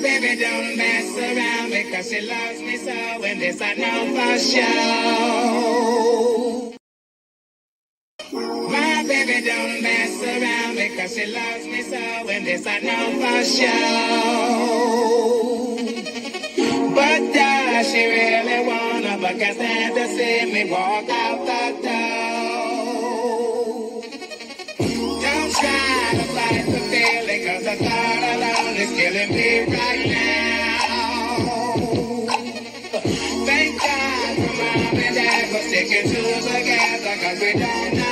baby don't mess around because she loves me so, and this I know for sure. My baby don't mess around because she loves me so, and this I know for sure. But does she really wanna? Because stand to see me walk out the door. Don't try to fight the feeling, cause the thought alone is killing me right now. Thank God for mom and dad for sticking to us together, cause we don't know how.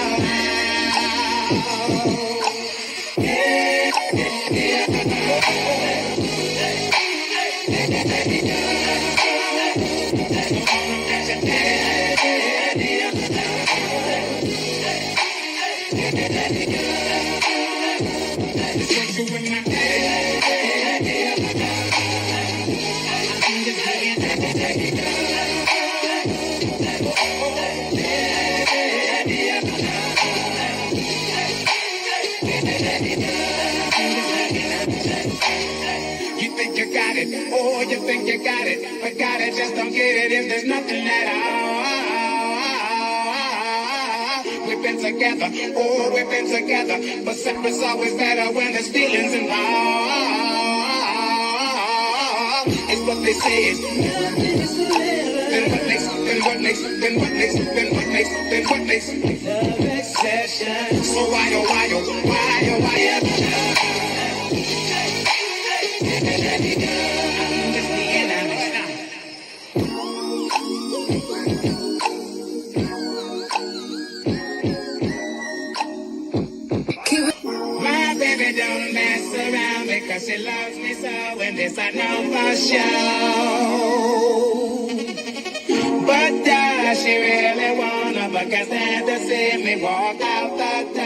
You think you got it, oh, you think you got it, but got it, just don't get it if there's nothing at all. We've been together, oh, we've been together, but separate's always better when there's feelings involved. It's what they say is then what makes Relaxation. So why my baby don't mess around because she loves me so, and this I know for sure. But does she really wanna? Because stand to see me walk out the door.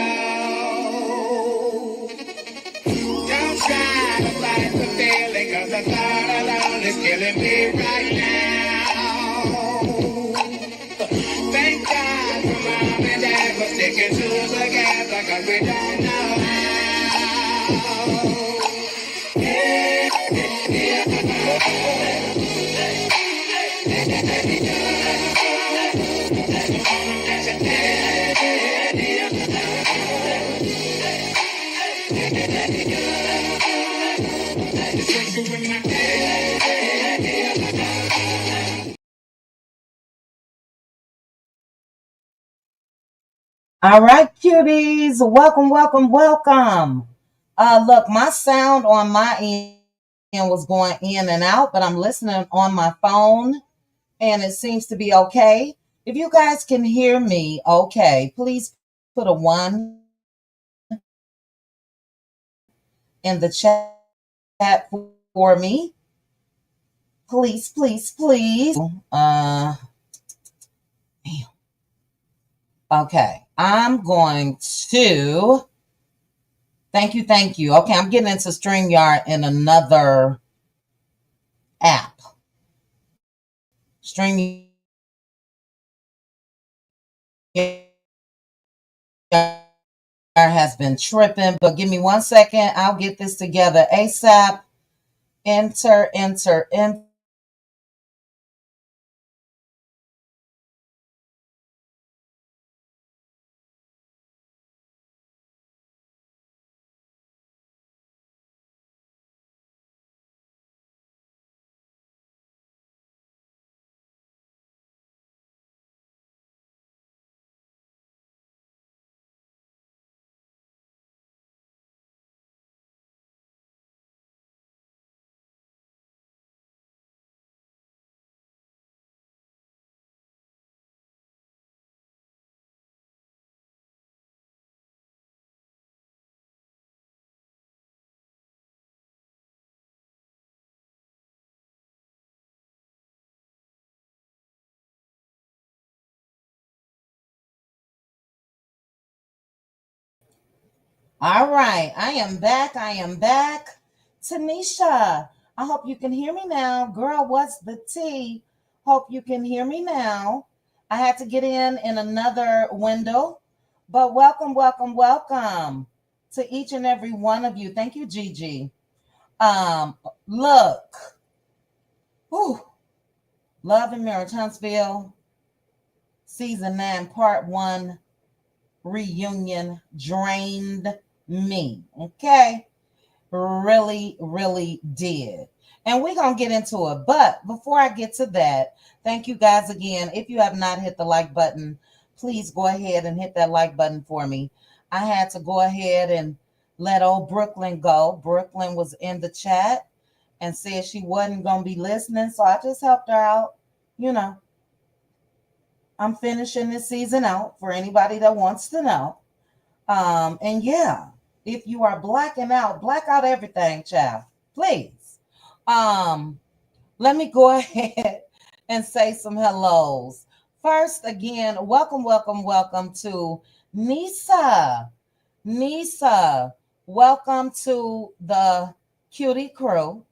Don't try to fight the feeling, cause the thought alone is killing me right now. Thank God for mom and dad for sticking to us together, cause we don't know All right, cuties, welcome. Look, my sound on my end was going in and out, but I'm listening on my phone and it seems to be okay. If you guys can hear me, okay, please put a 1 in the chat for me. Please. Okay, I'm going to thank you. Okay, I'm getting into StreamYard in another app. StreamYard has been tripping, but give me 1 second. I'll get this together ASAP. Enter. All right, I am back. Tanisha, I hope you can hear me now. Girl, what's the tea? Hope you can hear me now. I had to get in another window, but welcome to each and every one of you. Thank you, Gigi. Look, whew, Love and Marriage Huntsville, season 9, part 1, reunion drained me. Okay, really, really did. And we're going to get into it. But before I get to that, thank you guys again. If you have not hit the like button, please go ahead and hit that like button for me. I had to go ahead and let old Brooklyn go. Brooklyn was in the chat and said she wasn't going to be listening. So I just helped her out. You know, I'm finishing this season out for anybody that wants to know. And yeah, if you are blacking out, black out everything, child. Please. Um, Let me go ahead and say some hellos. First, again, welcome, welcome, welcome to Nisa. Nisa, welcome to the Cutie crew.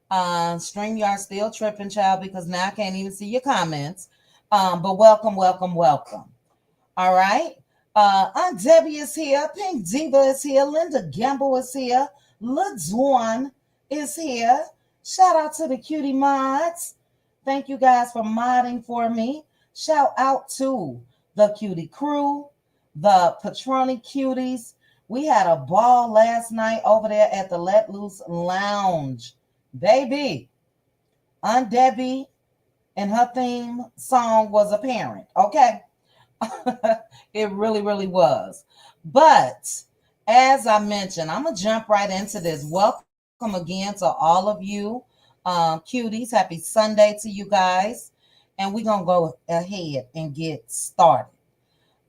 StreamYard still tripping, child, because now I can't even see your comments. But welcome, welcome, welcome. All right. Aunt Debbie is here. Pink Diva is here. Linda Gamble is here. LaDawn is here. Shout out to the cutie mods. Thank you guys for modding for me. Shout out to the cutie crew, the Patroni cuties. We had a ball last night over there at the Let Loose Lounge. Baby, Aunt Debbie and her theme song was apparent. Okay. It really, really was. But as I mentioned, I'm going to jump right into this. Welcome again to all of you, cuties. Happy Sunday to you guys. And we're going to go ahead and get started.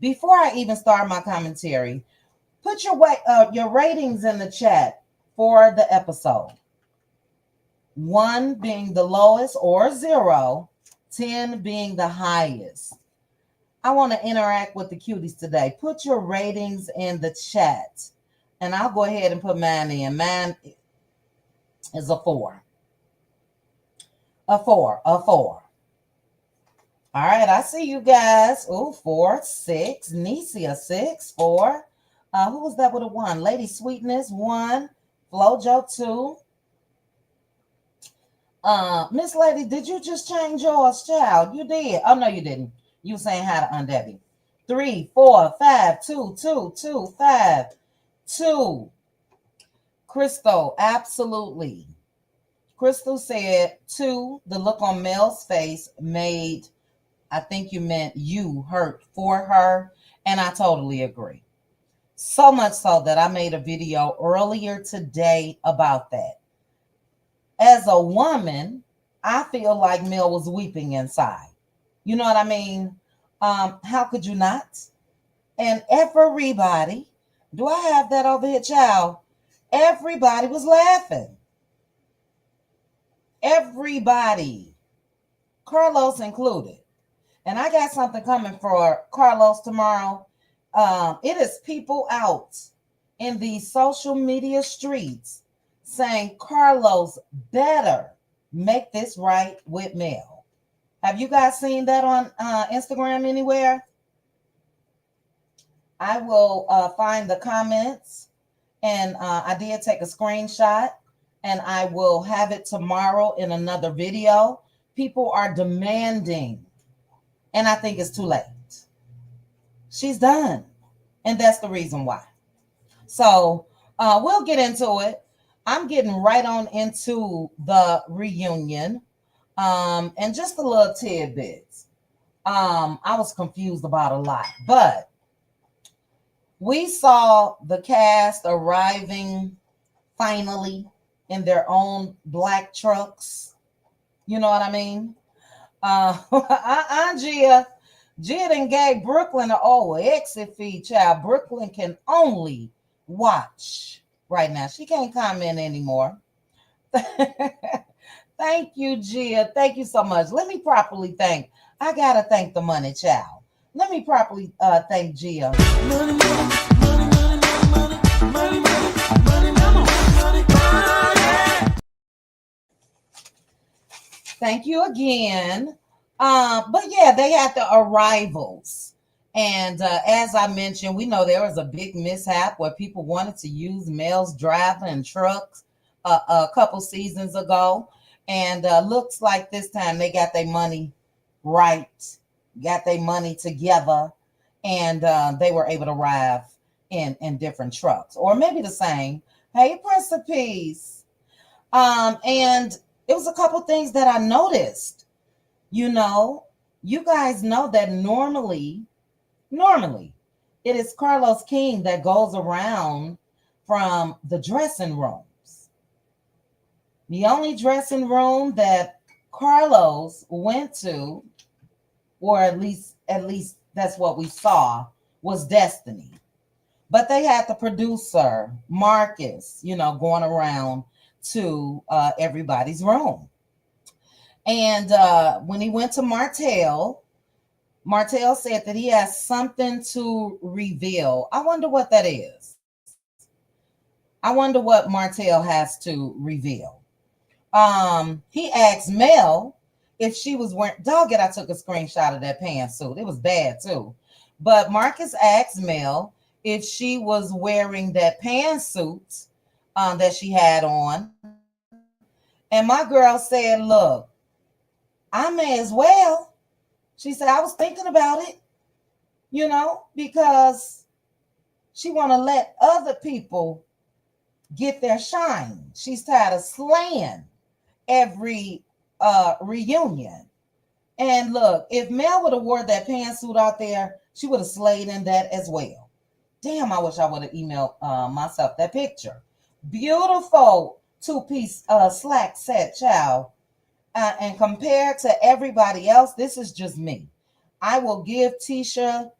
Before I even start my commentary, put your ratings in the chat for the episode. 1 being the lowest or 0, 10 being the highest. I want to interact with the cuties today. Put your ratings in the chat. And I'll go ahead and put mine in. Mine is a 4. A 4. A 4. All right, I see you guys. Oh, 4, 6. Nisi, a 6, 4. Who was that with a 1? Lady Sweetness, 1. Flojo, 2. Miss Lady, did you just change yours, child? You did. Oh, no, you didn't. You saying hi to Aunt Debbie. 3, 4, 5, 2, 2, 2, 5, 2. Crystal, absolutely. Crystal said 2. The look on Mel's face made, I think you meant you hurt for her. And I totally agree. So much so that I made a video earlier today about that. As a woman, I feel like Mel was weeping inside. You know what I mean? How could you not? And everybody, do I have that over here, child? Everybody was laughing. Everybody, Carlos included. And I got something coming for Carlos tomorrow. It is people out in the social media streets saying Carlos better make this right with Mel. Have you guys seen that on Instagram anywhere? I will find the comments, and I did take a screenshot, and I will have it tomorrow in another video. People are demanding, and I think it's too late. She's done, and that's the reason why. So we'll get into it. I'm getting right on into the reunion, and just a little tidbits. I was confused about a lot, but we saw the cast arriving finally in their own black trucks. You know what I mean? Gia done gave Brooklyn an old exit fee, child. Brooklyn can only watch right now. She can't comment anymore. Thank you, Gia. Thank you so much. Let me properly thank. I gotta thank the money child. Let me properly thank Gia. Money, money, money, money, money, money, money, money, money, money. Thank you again. But yeah, they had the arrivals. And as I mentioned, we know there was a big mishap where people wanted to use Mel's driving and trucks a couple seasons ago, and looks like this time they got their money right, got their money together, and they were able to arrive in different trucks, or maybe the same. Hey, Prince of Peace. And it was a couple things that I noticed. You know, you guys know that normally, it is Carlos King that goes around from the dressing rooms. The only dressing room that Carlos went to, or at least that's what we saw, was Destiny. But they had the producer Marcus, going around to everybody's room. And when he went to Martell said that he has something to reveal. I wonder what that is. I wonder what Martell has to reveal. He asked Mel if she was wearing, dog it, I took a screenshot of that pantsuit. It was bad too. But Marcus asked Mel if she was wearing that pantsuit that she had on. And my girl said, look, I may as well. She said, I was thinking about it, because she want to let other people get their shine. She's tired of slaying every reunion. And look, if Mel would have wore that pantsuit out there, she would have slayed in that as well. Damn, I wish I would have emailed myself that picture. Beautiful two-piece slack set, child. And compared to everybody else, this is just me. I will give Tisha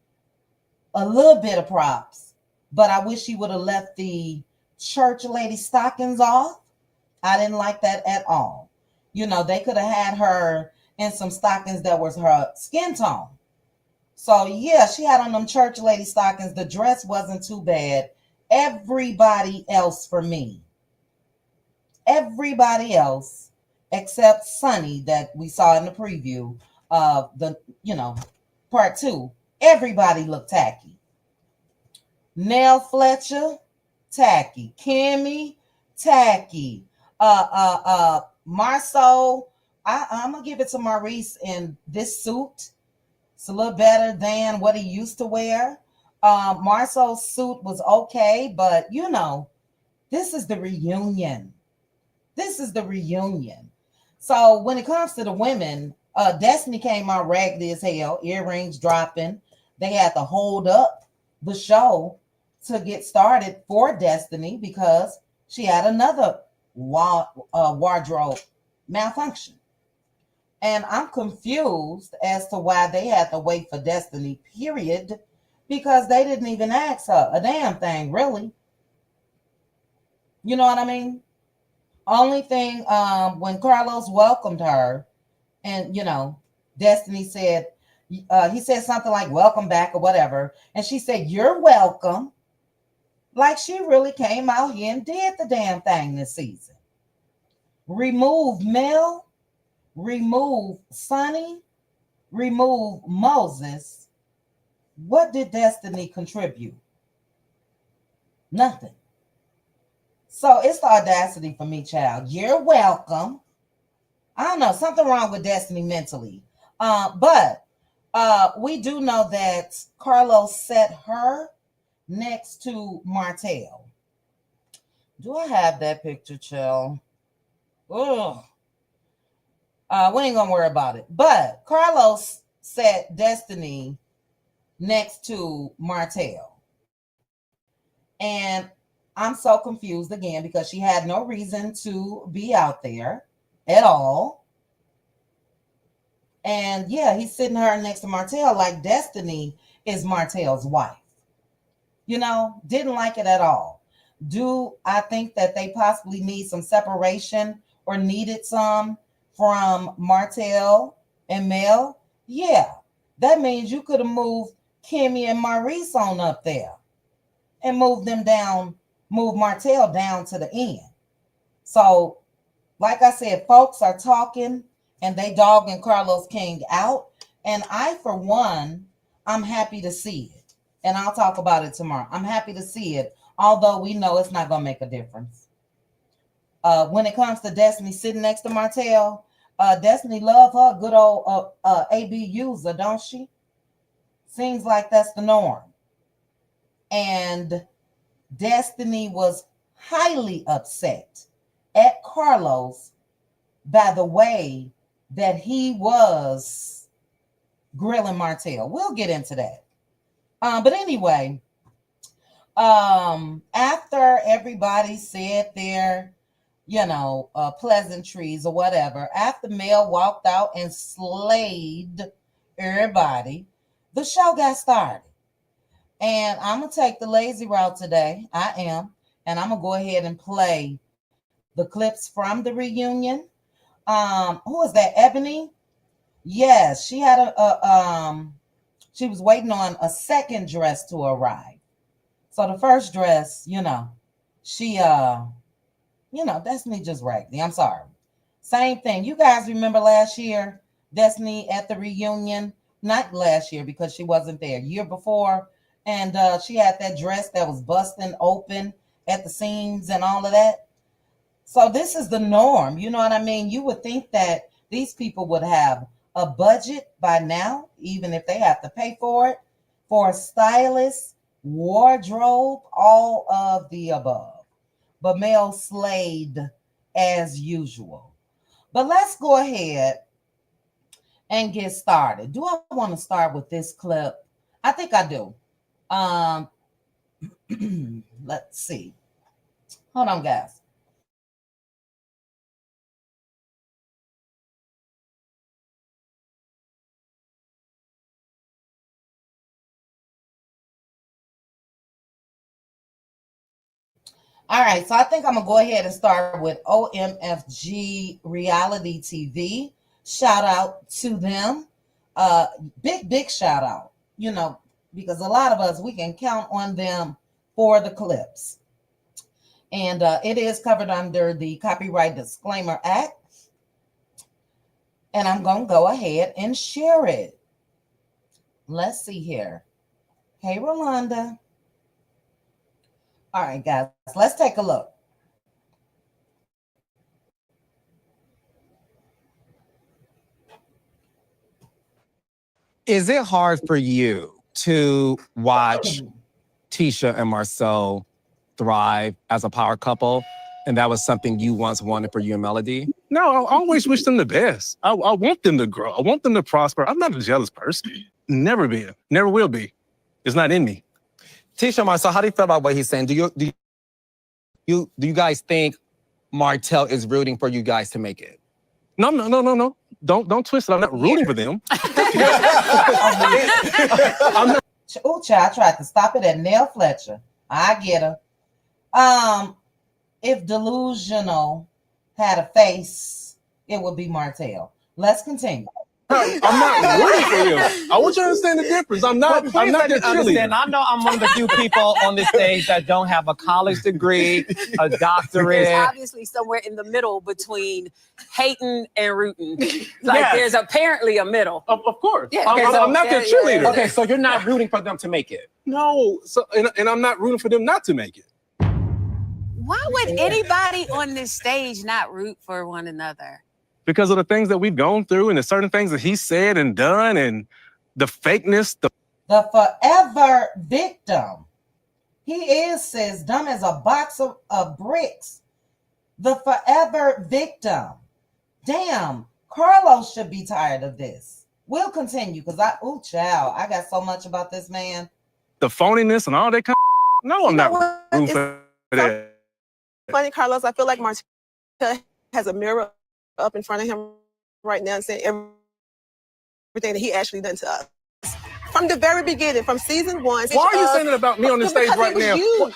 a little bit of props, but I wish she would have left the church lady stockings off. I didn't like that at all. They could have had her in some stockings that was her skin tone. So yeah, she had on them church lady stockings. The dress wasn't too bad. Everybody else for me, everybody else except Sunny that we saw in the preview of the, part two, everybody looked tacky. Nell Fletcher, tacky. Kimmy, tacky. Marceau, I'm gonna give it to Maurice in this suit. It's a little better than what he used to wear. Marceau's suit was okay, but this is the reunion. This is the reunion. So when it comes to the women, Destiny came out raggedy as hell, earrings dropping. They had to hold up the show to get started for Destiny because she had another wardrobe malfunction. And I'm confused as to why they had to wait for Destiny, period, because they didn't even ask her a damn thing, really. You know what I mean? Only thing, when Carlos welcomed her, and Destiny said, he said something like "welcome back" or whatever, and she said, "You're welcome." Like she really came out here and did the damn thing this season. Remove Mel, remove Sonny, remove Moses. What did Destiny contribute? Nothing. So it's the audacity for me, child. You're welcome. I don't know, something wrong with Destiny mentally. But we do know that Carlos set her next to Martell. Do I have that picture, chill? Ugh. We ain't gonna worry about it. But Carlos set Destiny next to Martell. And I'm so confused again because she had no reason to be out there at all. And yeah, he's sitting her next to Martell like Destiny is Martell's wife. Didn't like it at all. Do I think that they possibly need some separation or needed some from Martell and Mel? Yeah, that means you could have moved Kimmy and Maurice on up there and move Martell down to the end. So, like I said, folks are talking and they dogging Carlos King out. And I, for one, I'm happy to see it. And I'll talk about it tomorrow. I'm happy to see it, although we know it's not going to make a difference. When it comes to Destiny sitting next to Martell, Destiny love her good old AB user, don't she? Seems like that's the norm. And Destiny was highly upset at Carlos by the way that he was grilling Martell. We'll get into that. But anyway, after everybody said their, pleasantries or whatever, after Mel walked out and slayed everybody, the show got started. And I'm going to take the lazy route today. I am. And I'm going to go ahead and play the clips from the reunion. Who is that? Ebony? Yes, she had she was waiting on a second dress to arrive. So the first dress, she Destiny just ragged me. I'm sorry. Same thing. You guys remember last year, Destiny at the reunion? Not last year because she wasn't there. Year before, and she had that dress that was busting open at the seams and all of that. So this is the norm. You know what I mean? You would think that these people would have a budget by now, even if they have to pay for it, for a stylist, wardrobe, all of the above. But Mel slayed as usual. But let's go ahead and get started. Do I want to start with this clip? I think I do. Let's see. Hold on, guys. All right, so I think I'm gonna go ahead and start with OMFG Reality TV. Shout out to them. Big shout out, because a lot of us, we can count on them for the clips. And it is covered under the Copyright Disclaimer Act. And I'm gonna go ahead and share it. Let's see here. Hey, Rolanda. All right, guys, let's take a look. Is it hard for you to watch Tisha and Marcel thrive as a power couple? And that was something you once wanted for you and Melody? No, I always wish them the best. I want them to grow. I want them to prosper. I'm not a jealous person. Never been. Never will be. It's not in me. Tisha and Marcel, how do you feel about what he's saying? Do you guys think Martell is rooting for you guys to make it? No. Don't twist it. I'm not rooting for them. I'm not. Oh, child, I tried to stop it at Nell Fletcher. I get her. If Delusional had a face, it would be Martell. Let's continue. I'm not rooting for him. I want you to understand the difference. I'm not their cheerleader. I know I'm one of the few people on this stage that don't have a college degree, a doctorate. There's obviously somewhere in the middle between hating and rooting. There's apparently a middle. Of course. Yeah. Okay, I'm not their cheerleader. Okay, so you're not rooting for them to make it. No. So and I'm not rooting for them not to make it. Why would anybody on this stage not root for one another? Because of the things that we've gone through and the certain things that he said and done and the fakeness. The forever victim. He is, says, dumb as a box of bricks. The forever victim. Damn, Carlos should be tired of this. We'll continue because I got so much about this man. The phoniness and all that kind of. No, I'm not rooting for that. Funny, Carlos, I feel like Martell has a mirror up in front of him right now and saying everything that he actually done to us. From the very beginning, from season 1. Why are you saying it about me on the stage right now? It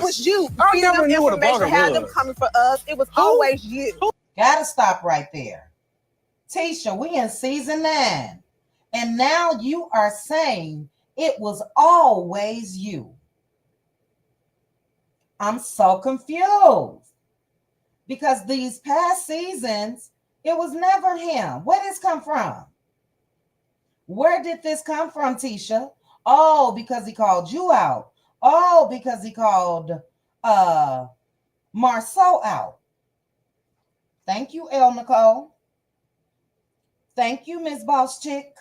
was you. I never knew what a blogger had them was. coming for us. It was always you. Gotta stop right there. Tisha, we in season 9. And now you are saying it was always you. I'm so confused. Because these past seasons, it was never him. Where did this come from? Where did this come from, Tisha? Oh, because he called you out. Oh, because he called Marceau out. Thank you, El Nicole. Thank you, Miss Boss Chick.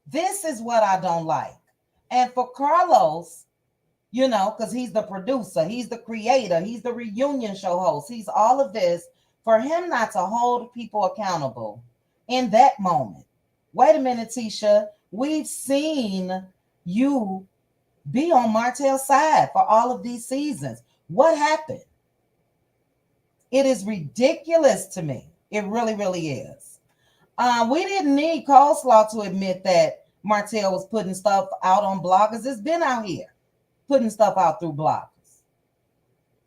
This is what I don't like. And for Carlos, you know, because he's the producer, he's the creator, he's the reunion show host, he's all of this, for him not to hold people accountable in that moment. Wait a minute, Tisha. We've seen you be on Martell's side for all of these seasons. What happened? It is ridiculous to me. It really, really is. We didn't need Coleslaw to admit that Martell was putting stuff out on bloggers. It's been out here putting stuff out through bloggers.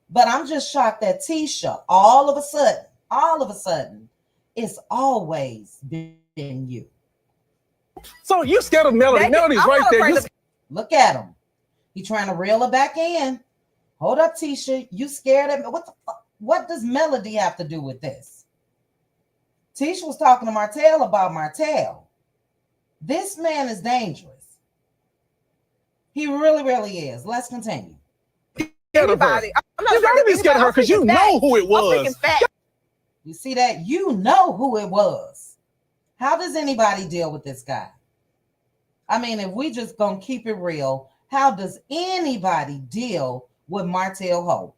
But I'm just shocked that Tisha, all of a sudden, it's always been you. So you scared of Melody. Melody's right there. Look at him. He trying to reel her back in. Hold up, Tisha. You scared of me? What does Melody have to do with this? Tisha was talking to Martell about Martell. This man is dangerous. He really, really is. Let's continue. Anybody. I'm not You gotta be scared of her because you know who it was. You see that? You know who it was. How does anybody deal with this guy? I mean, if we just gonna keep it real, how does anybody deal with Martell Hope?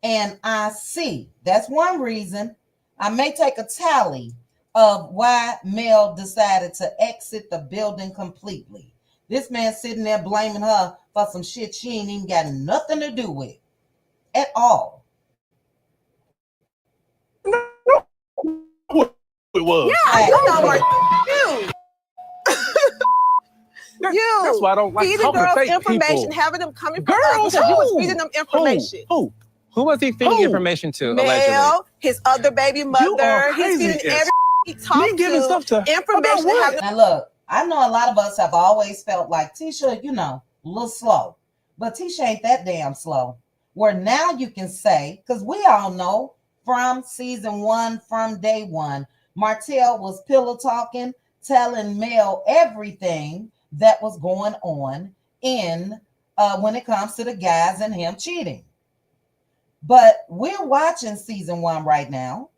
And I see that's one reason I may take a tally of why Mel decided to exit the building completely. This man sitting there blaming her for some shit she ain't even got nothing to do with at all. It was. Yeah, you. You. That's why I don't like feeding talking to girls fake information, people. having them coming from Girls, us because you was who? feeding them information. Who was he feeding information to, allegedly? Mel, his other baby mother, he's feeding every he talked giving stuff to information. Now look, I know a lot of us have always felt like Tisha, you know, a little slow, but Tisha ain't that damn slow. Where now you can say, because we all know from season one, from day one, Martell was pillow talking, telling Mel everything that was going on in when it comes to the guys and him cheating. But we're watching season one right now,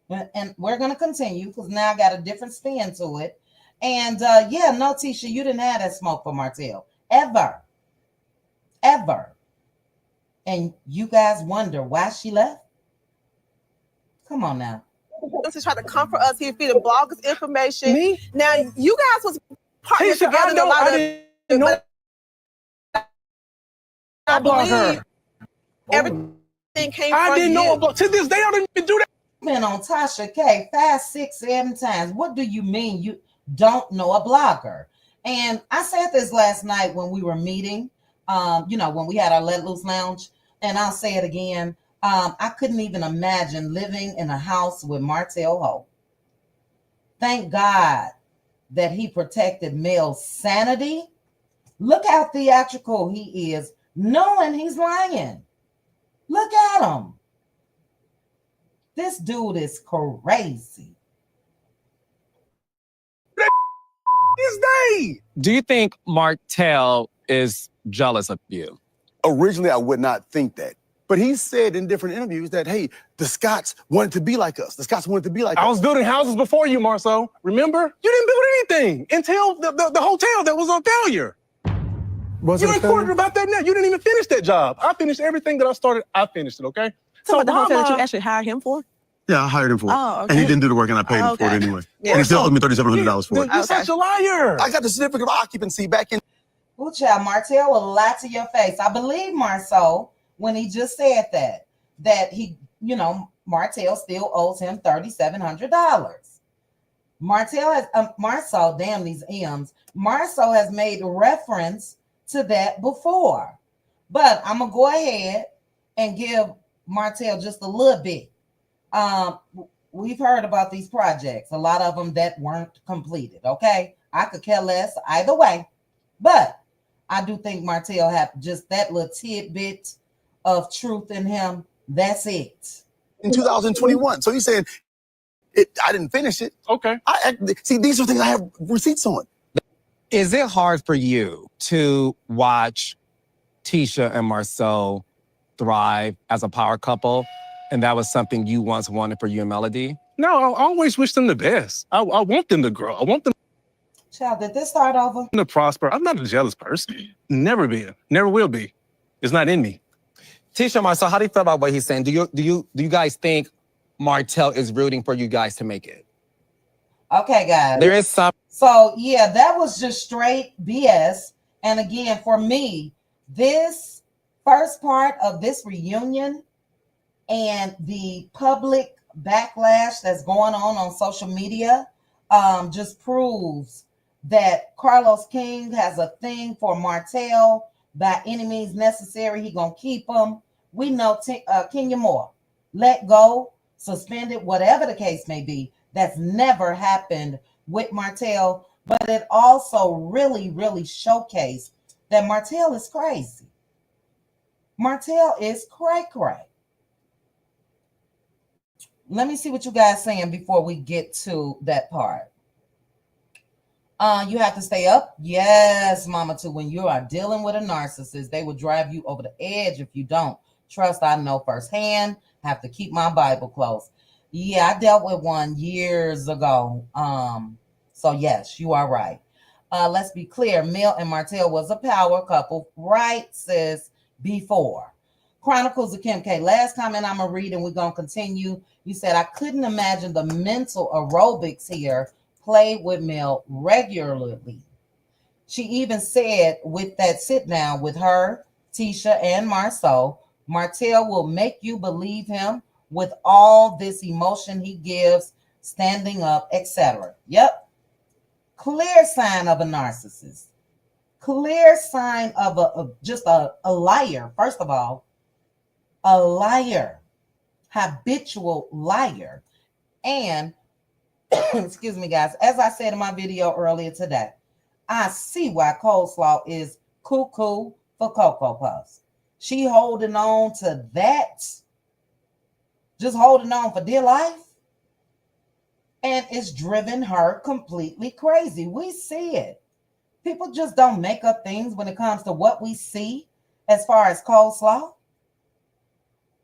and we're going to continue because now I got a different spin to it. And yeah, no, Tisha, you didn't have that smoke for Martell ever. And you guys wonder why she left? Come on now. To try to comfort us, he feeding bloggers information. Me? Now you guys was partners Tisha, together in a lot of. know I believe her. everything came I from didn't you. know about. To this day, I didn't even do that. Been on Tasha K 5, 6, 7 times. What do you mean you don't know a blogger? And I said this last night when we were meeting, you know, when we had our Let Loose Lounge, and I'll say it again. I couldn't even imagine living in a house with Martell Hope. Thank God that he protected Mel's sanity. Look how theatrical he is, knowing he's lying. Look at him. This dude is crazy. This day. Do you think Martell is jealous of you? Originally, I would not think that. But he said in different interviews that, hey, the Scotts wanted to be like us. The Scotts wanted to be like us. I was building houses before you, Marceau. Remember? You didn't build anything until the hotel that was on failure. Was You it a reported failure? about that now. You didn't even finish that job. I finished everything that I started. I finished it, okay? So about the why hotel am that you I- actually hired him for? Yeah, I hired him for it. Oh, okay. And he didn't do the work, and I paid him for it anyway. Yeah. And he still owed me $3,700 for it. You're such a liar. I got the certificate of occupancy back in. Well, child, Martell will lie to your face. I believe Marceau when he just said that he, you know, Martell still owes him $3,700. Martell has, Marceau, damn these M's. Marceau has made reference to that before. But I'm going to go ahead and give Martell just a little bit. We've heard about these projects, a lot of them that weren't completed, okay? I could care less either way. But I do think Martell had just that little tidbit of truth in him. That's it. In 2021. So he's saying, I didn't finish it. Okay. See, these are things I have receipts on. Is it hard for you to watch Tisha and Marceau thrive as a power couple, and that was something you once wanted for you and Melody? No, I always wish them the best. I want them to grow. I want them Child, did this start over? to prosper. I'm not a jealous person. Never been. Never will be. It's not in me. Tisha, Marcel, how do you feel about what he's saying? Do you guys think Martell is rooting for you guys to make it? Okay, guys. There is some. So, yeah, that was just straight BS. And again, for me, this first part of this reunion and the public backlash that's going on social media just proves that Carlos King has a thing for Martell. By any means necessary, he gonna keep him. We know Kenya Moore, let go, suspended, whatever the case may be. That's never happened with Martell, but it also really, really showcased that Martell is crazy. Martell is cray-cray. Let me see what you guys saying before we get to that part. You have to stay up. Yes, Mama, too. When you are dealing with a narcissist, they will drive you over the edge if you don't. Trust, I know firsthand. Have to keep my Bible close. Yeah, I dealt with one years ago. So yes, you are right. Let's be clear. Mel and Martell was a power couple, right, sis? Before. Chronicles of Kim K. Last comment I'm gonna read, and we're gonna continue. You said I couldn't imagine the mental aerobics here. Played with Mel regularly. She even said with that sit down with her, Tisha, and Marceau, Martell will make you believe him with all this emotion he gives, standing up, etc. Yep. Clear sign of a narcissist. Clear sign of just a liar. First of all, a liar, habitual liar. And excuse me, guys, as I said in my video earlier today, I see why Coleslaw is cuckoo for Cocoa Puffs. She holding on to that, just holding on for dear life, and it's driven her completely crazy. We see it. People just don't make up things when it comes to what we see as far as Coleslaw.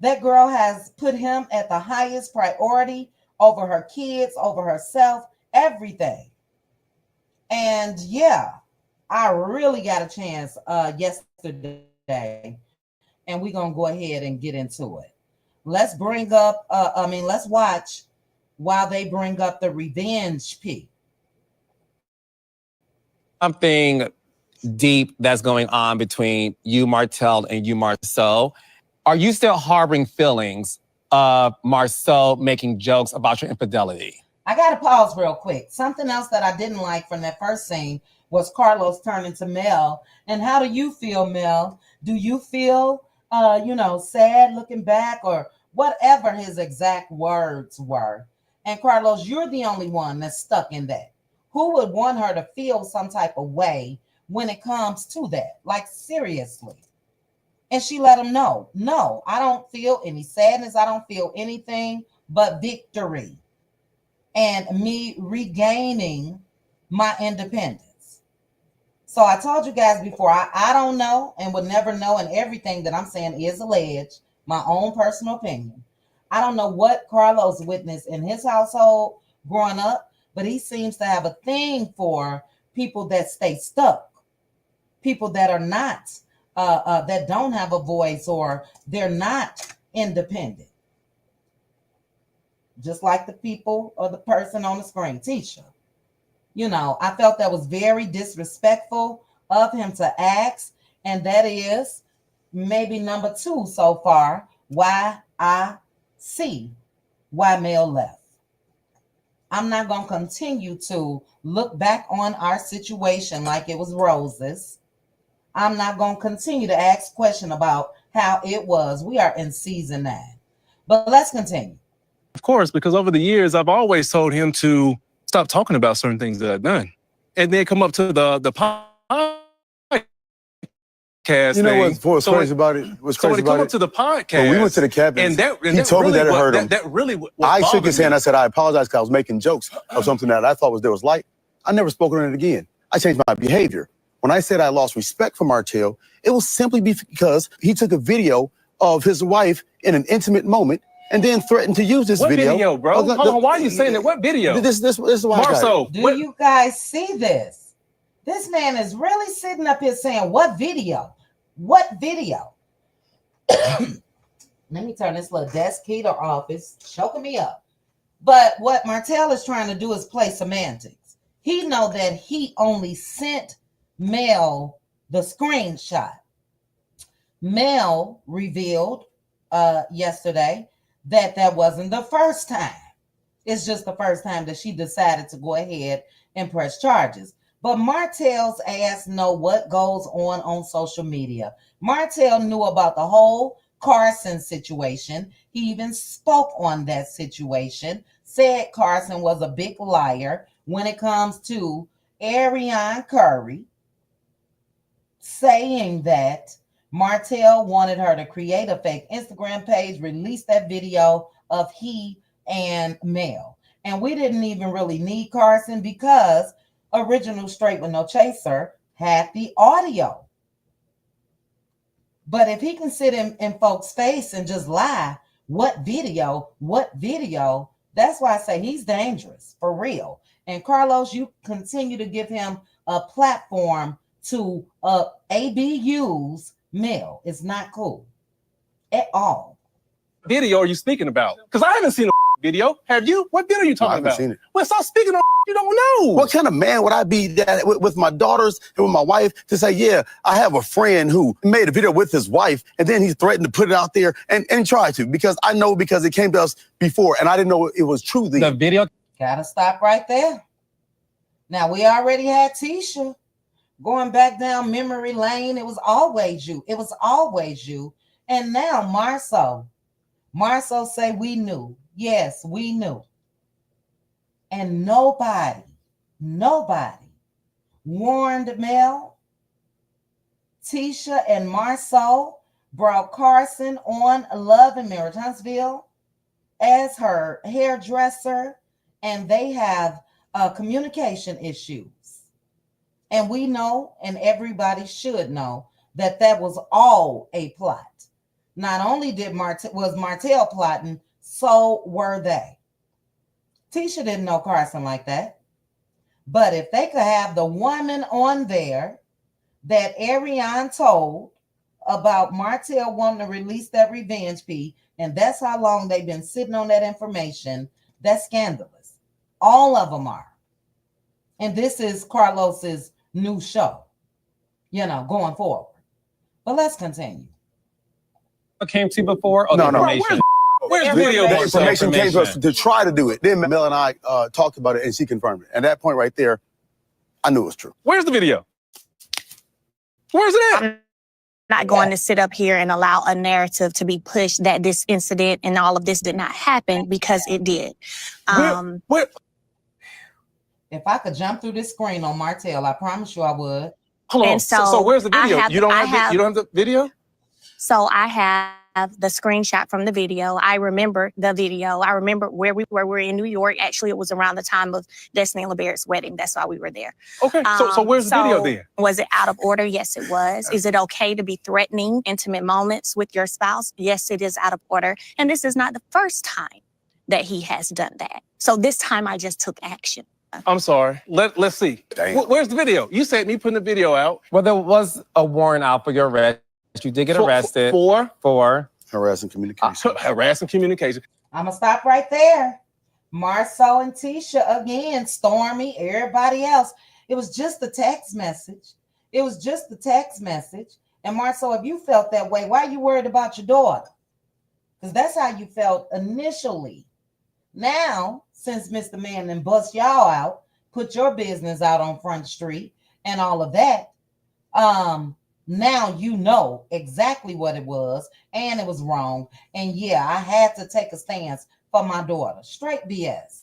That girl has put him at the highest priority over her kids, over herself, everything. And yeah, I really got a chance yesterday, and we're gonna go ahead and get into it. Let's bring up, let's watch while they bring up the revenge piece. Something deep that's going on between you, Martell, and you, Marceau. Are you still harboring feelings of Marceau making jokes about your infidelity? I got to pause real quick. Something else that I didn't like from that first scene was Carlos turning to Mel. And how do you feel, Mel? Do you feel, sad looking back, or whatever his exact words were? And Carlos, you're the only one that's stuck in that. Who would want her to feel some type of way when it comes to that? Like, seriously. And she let him know, no, I don't feel any sadness. I don't feel anything but victory and me regaining my independence. So I told you guys before, I don't know and would never know, and everything that I'm saying is alleged, my own personal opinion. I don't know what Carlos witnessed in his household growing up, but he seems to have a thing for people that stay stuck, people that are not, that don't have a voice, or they're not independent. Just like the people or the person on the screen, Tisha. I felt that was very disrespectful of him to ask, and that is maybe number 2 so far, why I see why Mel left. I'm not going to continue to look back on our situation like it was roses. I'm not going to continue to ask questions about how it was. We are in season 9. But let's continue. Of course, because over the years, I've always told him to stop talking about certain things that I've done. And then come up to the podcast. You know what's crazy about it? What's so when crazy it come about up to the podcast, when we went to the cabins, and he told me that it hurt him. That really I shook his hand. I said, I apologize because I was making jokes of something that I thought there was light. I never spoke on it again. I changed my behavior. When I said I lost respect for Martell, it was simply because he took a video of his wife in an intimate moment and then threatened to use this What video, bro? Oh, Hold on, why are you saying that? What video? This is why I got it. Marcel, Do you guys see this? This man is really sitting up here saying, what video? What video? Let me turn this little desk heater off. It's choking me up. But what Martell is trying to do is play semantics. He know that he only sent Mel the screenshot. Mel revealed yesterday that wasn't the first time. It's just the first time that she decided to go ahead and press charges. But Martell's ass know what goes on social media. Martell knew about the whole Carson situation. He even spoke on that situation, said Carson was a big liar when it comes to Ariane Curry, saying that Martell wanted her to create a fake Instagram page, release that video of he and Mel. And we didn't even really need Carson because Original Straight With No Chaser had the audio. But if he can sit in folks' face and just lie, what video? That's why I say he's dangerous, for real. And Carlos, you continue to give him a platform to ABU's Mel. It's not cool at all. video are you speaking about? Because I haven't seen a video. Have you? What video are you talking about? Seen it. Well, stop speaking on you don't know. What kind of man would I be that with my daughters and with my wife to say, yeah, I have a friend who made a video with his wife and then he threatened to put it out there and try to, because I know because it came to us before and I didn't know it was true. The video. Gotta stop right there. Now, we already had Tisha going back down memory lane. It was always you. It was always you. And now Marceau say we knew. Yes, we knew. And nobody warned Mel. Tisha and Marceau brought Carson on Love in Marriage Huntsville as her hairdresser, and they have communication issues. And we know, and everybody should know, that was all a plot. Not only was Martell plotting, so were they. Tisha didn't know Carson like that. But if they could have the woman on there that Ariane told about Martell wanting to release that revenge fee, and that's how long they've been sitting on that information, that's scandalous. All of them are. And this is Carlos's new show, going forward. But let's continue. Came to you before? Or No. information? Where's the video? The information came to us to try to do it. Then Mel and I talked about it and she confirmed it. At that point right there, I knew it was true. Where's the video? Where's it at? I'm not going to sit up here and allow a narrative to be pushed that this incident and all of this did not happen, because it did. Where? If I could jump through this screen on Martell, I promise you I would. Hold on. And So where's the video? I have- You don't I have the video? So I have the screenshot from the video. I remember the video. I remember where we were. We were in New York. Actually, it was around the time of Destiny LeBaird's wedding. That's why we were there. Okay. So where's the video then? Was it out of order? Yes, it was. Is it okay to be threatening intimate moments with your spouse? Yes, it is out of order. And this is not the first time that he has done that. So this time I just took action. I'm sorry. Let's see. Where's the video? You said me putting the video out. Well, there was a warrant out for your arrest. You did get arrested. For Harassing communication. harassing communication. I'm going to stop right there. Marceau and Tisha again, Stormy, everybody else. It was just a text message. And Marceau, if you felt that way, why are you worried about your daughter? Because that's how you felt initially. Now, since Mr. Man then bust y'all out, put your business out on Front Street and all of that, now you know exactly what it was, and it was wrong. And yeah, I had to take a stance for my daughter. Straight BS.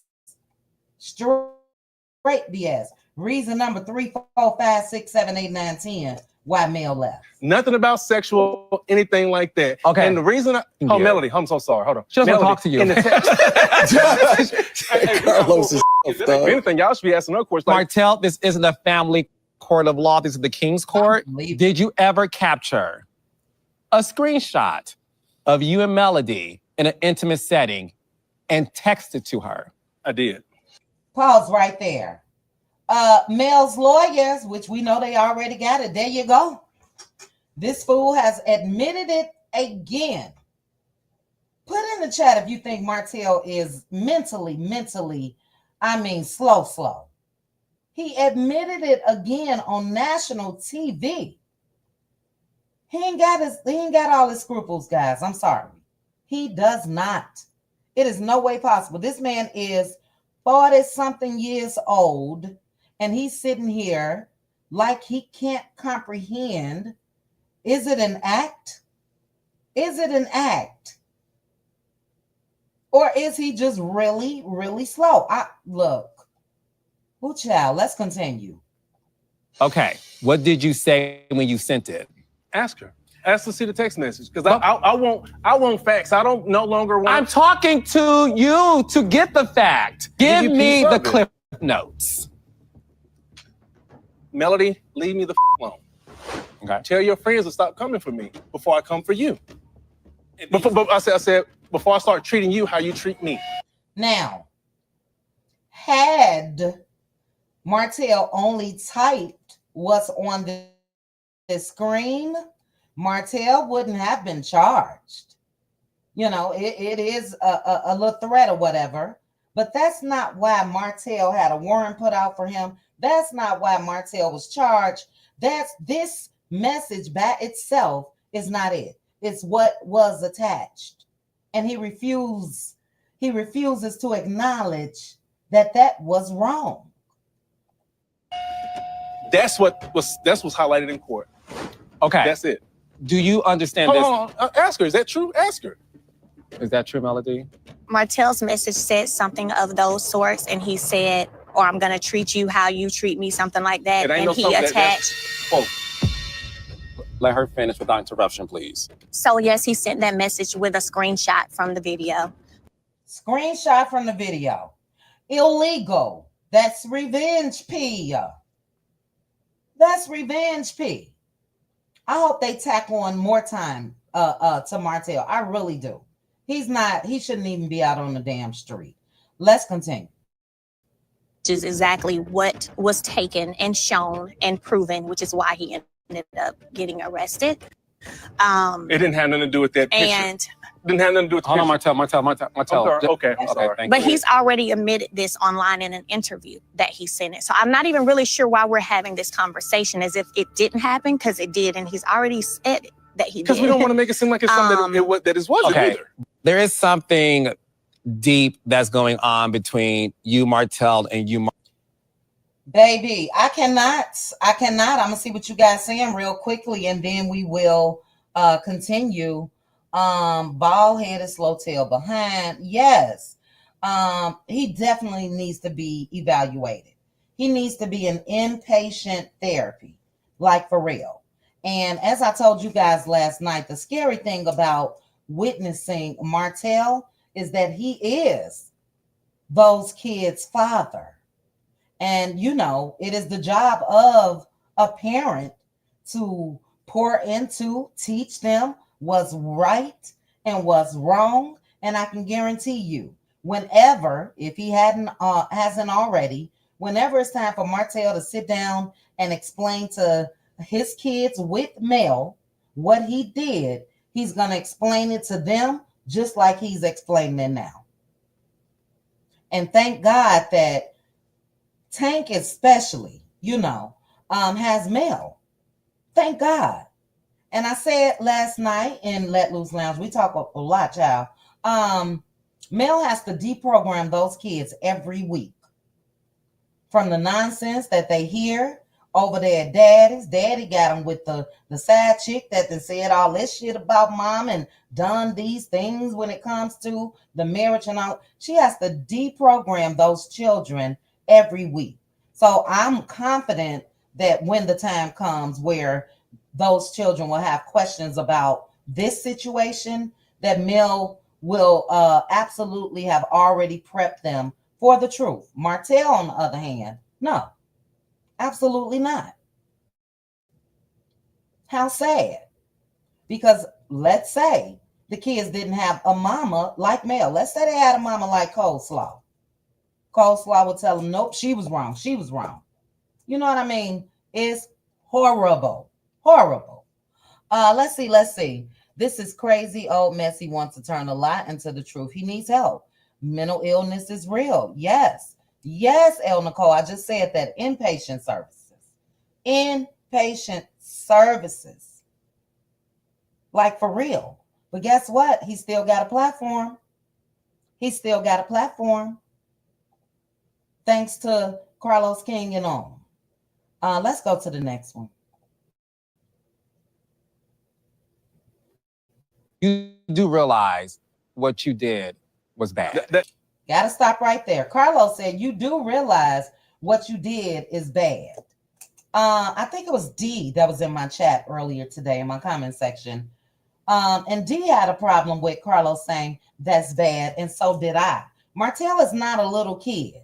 Reason number 3, 4, 5, 6, 7, 8, 9, 10. Why Mel left. Nothing about sexual, anything like that. Okay. And the reason Melody, I'm so sorry. Hold on. She doesn't want to talk to you. In the text. Carlos is If anything, y'all should be asking her questions. Like, Martell, this isn't a family court of law. This is the King's Court. Did you ever capture a screenshot of you and Melody in an intimate setting and texted to her? I did. Pause right there. Mel's lawyers, which we know they already got it. There you go. This fool has admitted it again. Put in the chat if you think Martell is mentally, slow. He admitted it again on national TV. He ain't got all his scruples, guys. I'm sorry. He does not. It is no way possible. This man is 40-something years old, and he's sitting here like he can't comprehend. Is it an act? Is it an act? Or is he just really, really slow? Look. Oh, child, let's continue. Okay. What did you say when you sent it? Ask her. Ask her to see the text message. Because I want facts. I don't no longer want. I'm talking to you to get the fact. Give me the clip notes. Melody, leave me the alone. Okay. Tell your friends to stop coming for me before I come for you. I said, before I start treating you how you treat me. Now, had Martell only typed what's on the screen, Martell wouldn't have been charged. You know, it is a little threat or whatever, but that's not why Martell had a warrant put out for him. That's not why Martell was charged. This message by itself is not it. It's what was attached. And he refuses to acknowledge that was wrong. That's what's highlighted in court. Okay. That's it. Do you understand this? Hold on. Ask her. Is that true? Ask her. Is that true, Melody? Martell's message said something of those sorts, and he said, or I'm going to treat you how you treat me, something like that. And he attached. Let her finish without interruption, please. So, yes, he sent that message with a screenshot from the video. Screenshot from the video. Illegal. That's revenge P. That's revenge P. I hope they tack on more time to Martell. I really do. He shouldn't even be out on the damn street. Let's continue. Which is exactly what was taken and shown and proven, which is why he ended up getting arrested. It didn't have nothing to do with that picture. And didn't have nothing to do with the Hold on, picture. Martell. Okay, I'm sorry. But he's already admitted this online in an interview that he sent it. So I'm not even really sure why we're having this conversation as if it didn't happen, because it did, and he's already said that he did. Because we don't want to make it seem like it's something that it wasn't either. There is something deep that's going on between you, Martell, and you, Baby, I cannot. I'm gonna see what you guys saying real quickly, and then we will continue. Bald headed, slow tail behind. Yes. He definitely needs to be evaluated. He needs to be in inpatient therapy, like for real. And as I told you guys last night, the scary thing about witnessing Martell is that he is those kids' father. And, you know, it is the job of a parent to pour into, teach them what's right and what's wrong. And I can guarantee you, whenever, if he hasn't already, whenever it's time for Martell to sit down and explain to his kids with Mel what he did, he's going to explain it to them just like he's explaining it now. And thank God that Tank especially, has Mel. Thank God. And I said last night in Let Loose Lounge, we talk a lot, child. Mel has to deprogram those kids every week from the nonsense that they hear over there at Daddy's. Daddy got them with the side chick that they said all this shit about mom and done these things when it comes to the marriage and all. She has to deprogram those children every week. So I'm confident that when the time comes where those children will have questions about this situation, that Mel will absolutely have already prepped them for the truth. Martell, on the other hand, no, absolutely not. How sad. Because let's say the kids didn't have a mama like Mel. Let's say they had a mama like Coleslaw. Coleslaw would tell them, nope, she was wrong. She was wrong. You know what I mean? It's horrible. Horrible. Let's see. This is crazy. Old Messy wants to turn a lie into the truth. He needs help. Mental illness is real. Yes. Yes, El Nicole. I just said that. Inpatient services. Inpatient services. Like for real. But guess what? He still got a platform. He still got a platform. Thanks to Carlos King and on. Let's go to the next one. You do realize what you did was bad. Gotta stop right there. Carlos said, you do realize what you did is bad. I think it was D that was in my chat earlier today in my comment section. And D had a problem with Carlos saying that's bad, and so did I. Martell is not a little kid.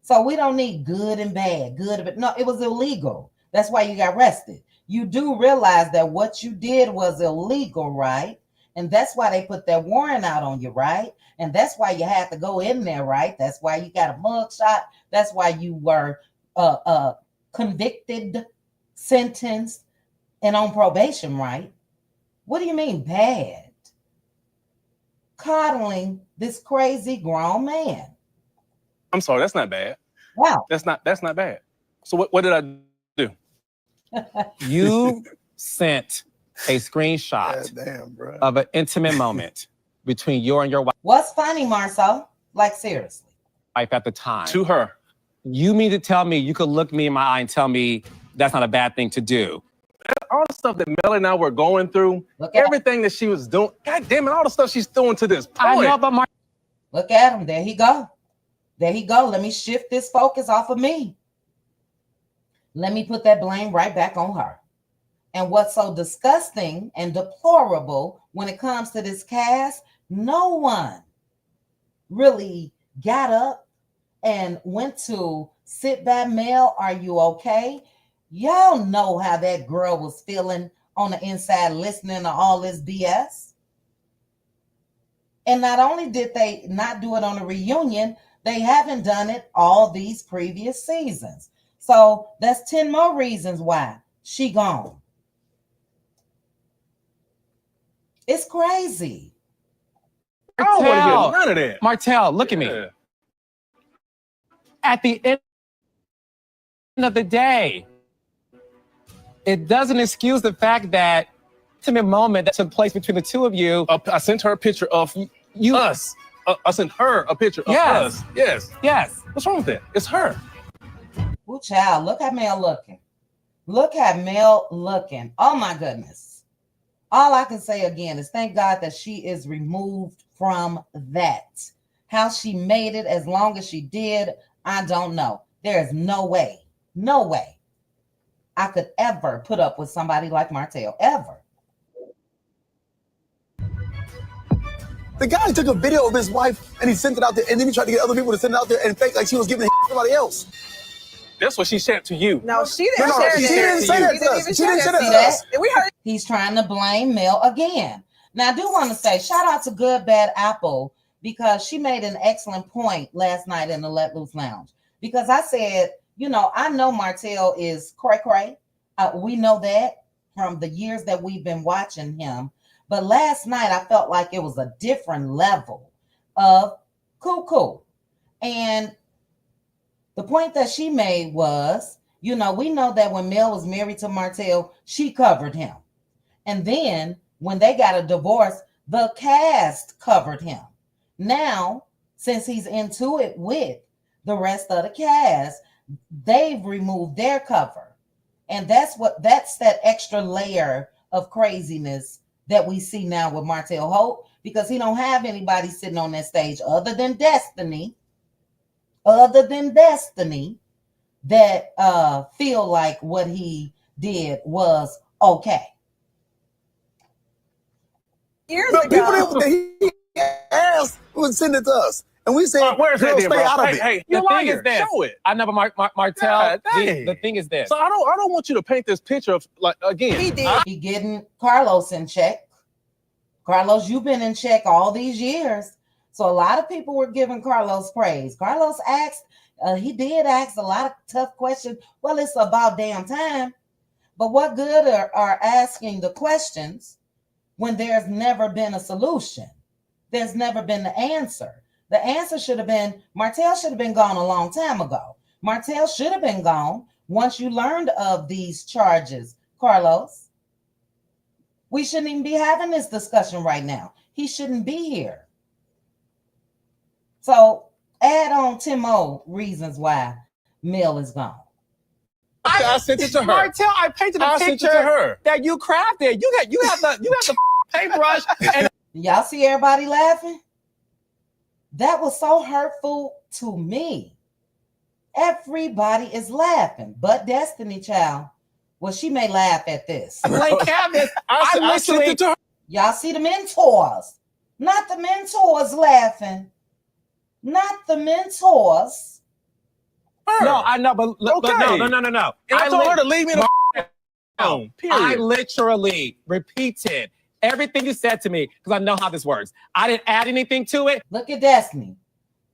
So we don't need good and bad, but no, it was illegal. That's why you got arrested. You do realize that what you did was illegal, right? And that's why they put that warrant out on you, right? And that's why you had to go in there, right? That's why you got a mugshot. That's why you were convicted, sentenced, and on probation, right? What do you mean bad? Coddling this crazy grown man. I'm sorry, that's not bad. Wow. That's not bad. So what did I do? You sent a screenshot of an intimate moment between you and your wife. What's funny, Marcel? Like seriously. Wife at the time. To her. You mean to tell me you could look me in my eye and tell me that's not a bad thing to do? All the stuff that Mel and I were going through, everything that she was doing, God damn it, all the stuff she's doing to this point. I know, but look at him. There he go. There he go. Let me shift this focus off of me. Let me put that blame right back on her. And what's so disgusting and deplorable when it comes to this cast, no one really got up and went to sit by Mel. Are you okay? Y'all know how that girl was feeling on the inside listening to all this BS. And not only did they not do it on a reunion, they haven't done it all these previous seasons. So that's 10 more reasons why she gone. It's crazy. I don't want to hear none of that. Martell, look at me. At the end of the day, it doesn't excuse the fact that intimate moment that took place between the two of you. I sent her a picture of us. I sent her a picture of us. Yes. Yes. What's wrong with that? It's her. Ooh, child, look at Mel looking. Look at Mel looking. Oh, my goodness. All I can say again is thank God that she is removed from that. How she made it as long as she did, I don't know. There is no way I could ever put up with somebody like Martell, ever. The guy took a video of his wife and he sent it out there, and then he tried to get other people to send it out there and fake like she was giving it to somebody else. That's what she said to you. No, she didn't. She didn't say that to us. She didn't say that to us. We heard. He's trying to blame Mel again. Now, I do want to say shout out to Good Bad Apple because she made an excellent point last night in the Let Loose Lounge. Because I said, you know, I know Martell is cray-cray. We know that from the years that we've been watching him. But last night, I felt like it was a different level of cuckoo. And the point that she made was, you know, we know that when Mel was married to Martell, she covered him. And then when they got a divorce, the cast covered him. Now, since he's into it with the rest of the cast, they've removed their cover. And that's that extra layer of craziness that we see now with Martell Holt, because he don't have anybody sitting on that stage other than Destiny, that feel like what he did was okay. Years But ago. people that he asked would send it to us. And we said, where's that, stay out of it. Hey, The you thing is liar. this. Show it. I never, Martell. God, dang. The thing is this. So I don't want you to paint this picture of, like, again. He did. He getting Carlos in check. Carlos, you've been in check all these years. So a lot of people were giving Carlos praise. Carlos asked, he did ask a lot of tough questions. Well, it's about damn time. But what good are asking the questions when there's never been a solution? There's never been the answer. The answer should have been, Martell should have been gone a long time ago. Martell should have been gone once you learned of these charges, Carlos. We shouldn't even be having this discussion right now. He shouldn't be here. So add on 10 more reasons why Mill is gone. I sent it to her. Martell, I painted a picture to her that you crafted. You have the paintbrush. And y'all see everybody laughing? That was so hurtful to me. Everybody is laughing, but Destiny Child. Well, she may laugh at this. Like cabinets, I sent it to her. Y'all see the mentors. Not the mentors laughing. Not the mentors. Her. No, I know, but no. And I told her to leave me alone. I literally repeated everything you said to me because I know how this works. I didn't add anything to it. Look at Destiny.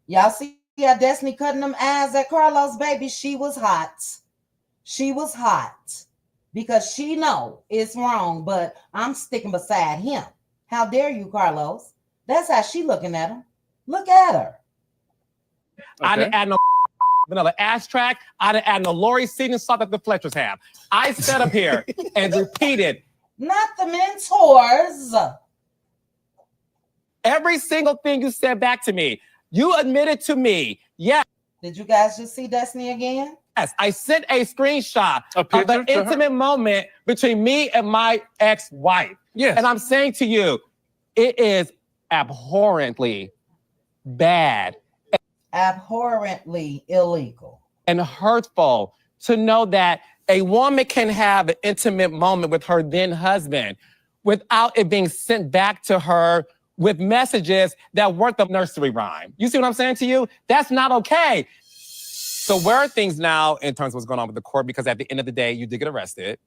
Y'all see how Destiny cutting them eyes at Carlos, baby? She was hot. She was hot because she know it's wrong, but I'm sticking beside him. How dare you, Carlos? That's how she looking at him. Look at her. Okay. I didn't add no vanilla ass track. I didn't add no Lori seasoning salt that the Fletchers have. I sat up here and repeated. Not the mentors. Every single thing you said back to me. You admitted to me. Yes. Did you guys just see Destiny again? Yes. I sent a screenshot of the intimate moment between me and my ex-wife. Yes. And I'm saying to you, it is abhorrently bad. Abhorrently illegal. And hurtful to know that a woman can have an intimate moment with her then husband without it being sent back to her with messages that weren't the nursery rhyme. You see what I'm saying to you? That's not okay. So where are things now in terms of what's going on with the court? Because at the end of the day, you did get arrested.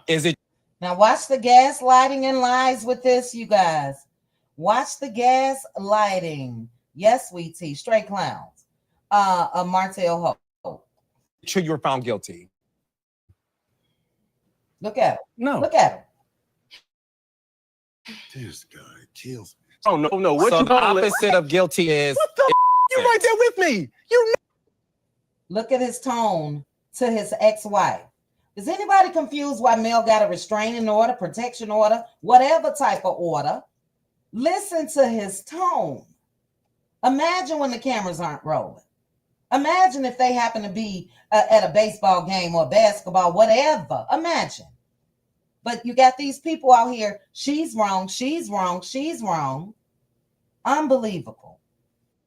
Is it? Now watch the gaslighting and lies with this, you guys. Watch the gaslighting. Yes, Sweet Tea, straight clowns. Martell Hope. True, you were found guilty. Look at him. No. Look at him. This guy kills me. Oh, no. What so you the opposite of guilty is... What the you right there with me. You Look at his tone to his ex-wife. Is anybody confused why Mel got a restraining order, protection order, whatever type of order? Listen to his tone. Imagine when the cameras aren't rolling. Imagine if they happen to be at a baseball game or basketball, whatever. Imagine. But you got these people out here, she's wrong, she's wrong, she's wrong. Unbelievable.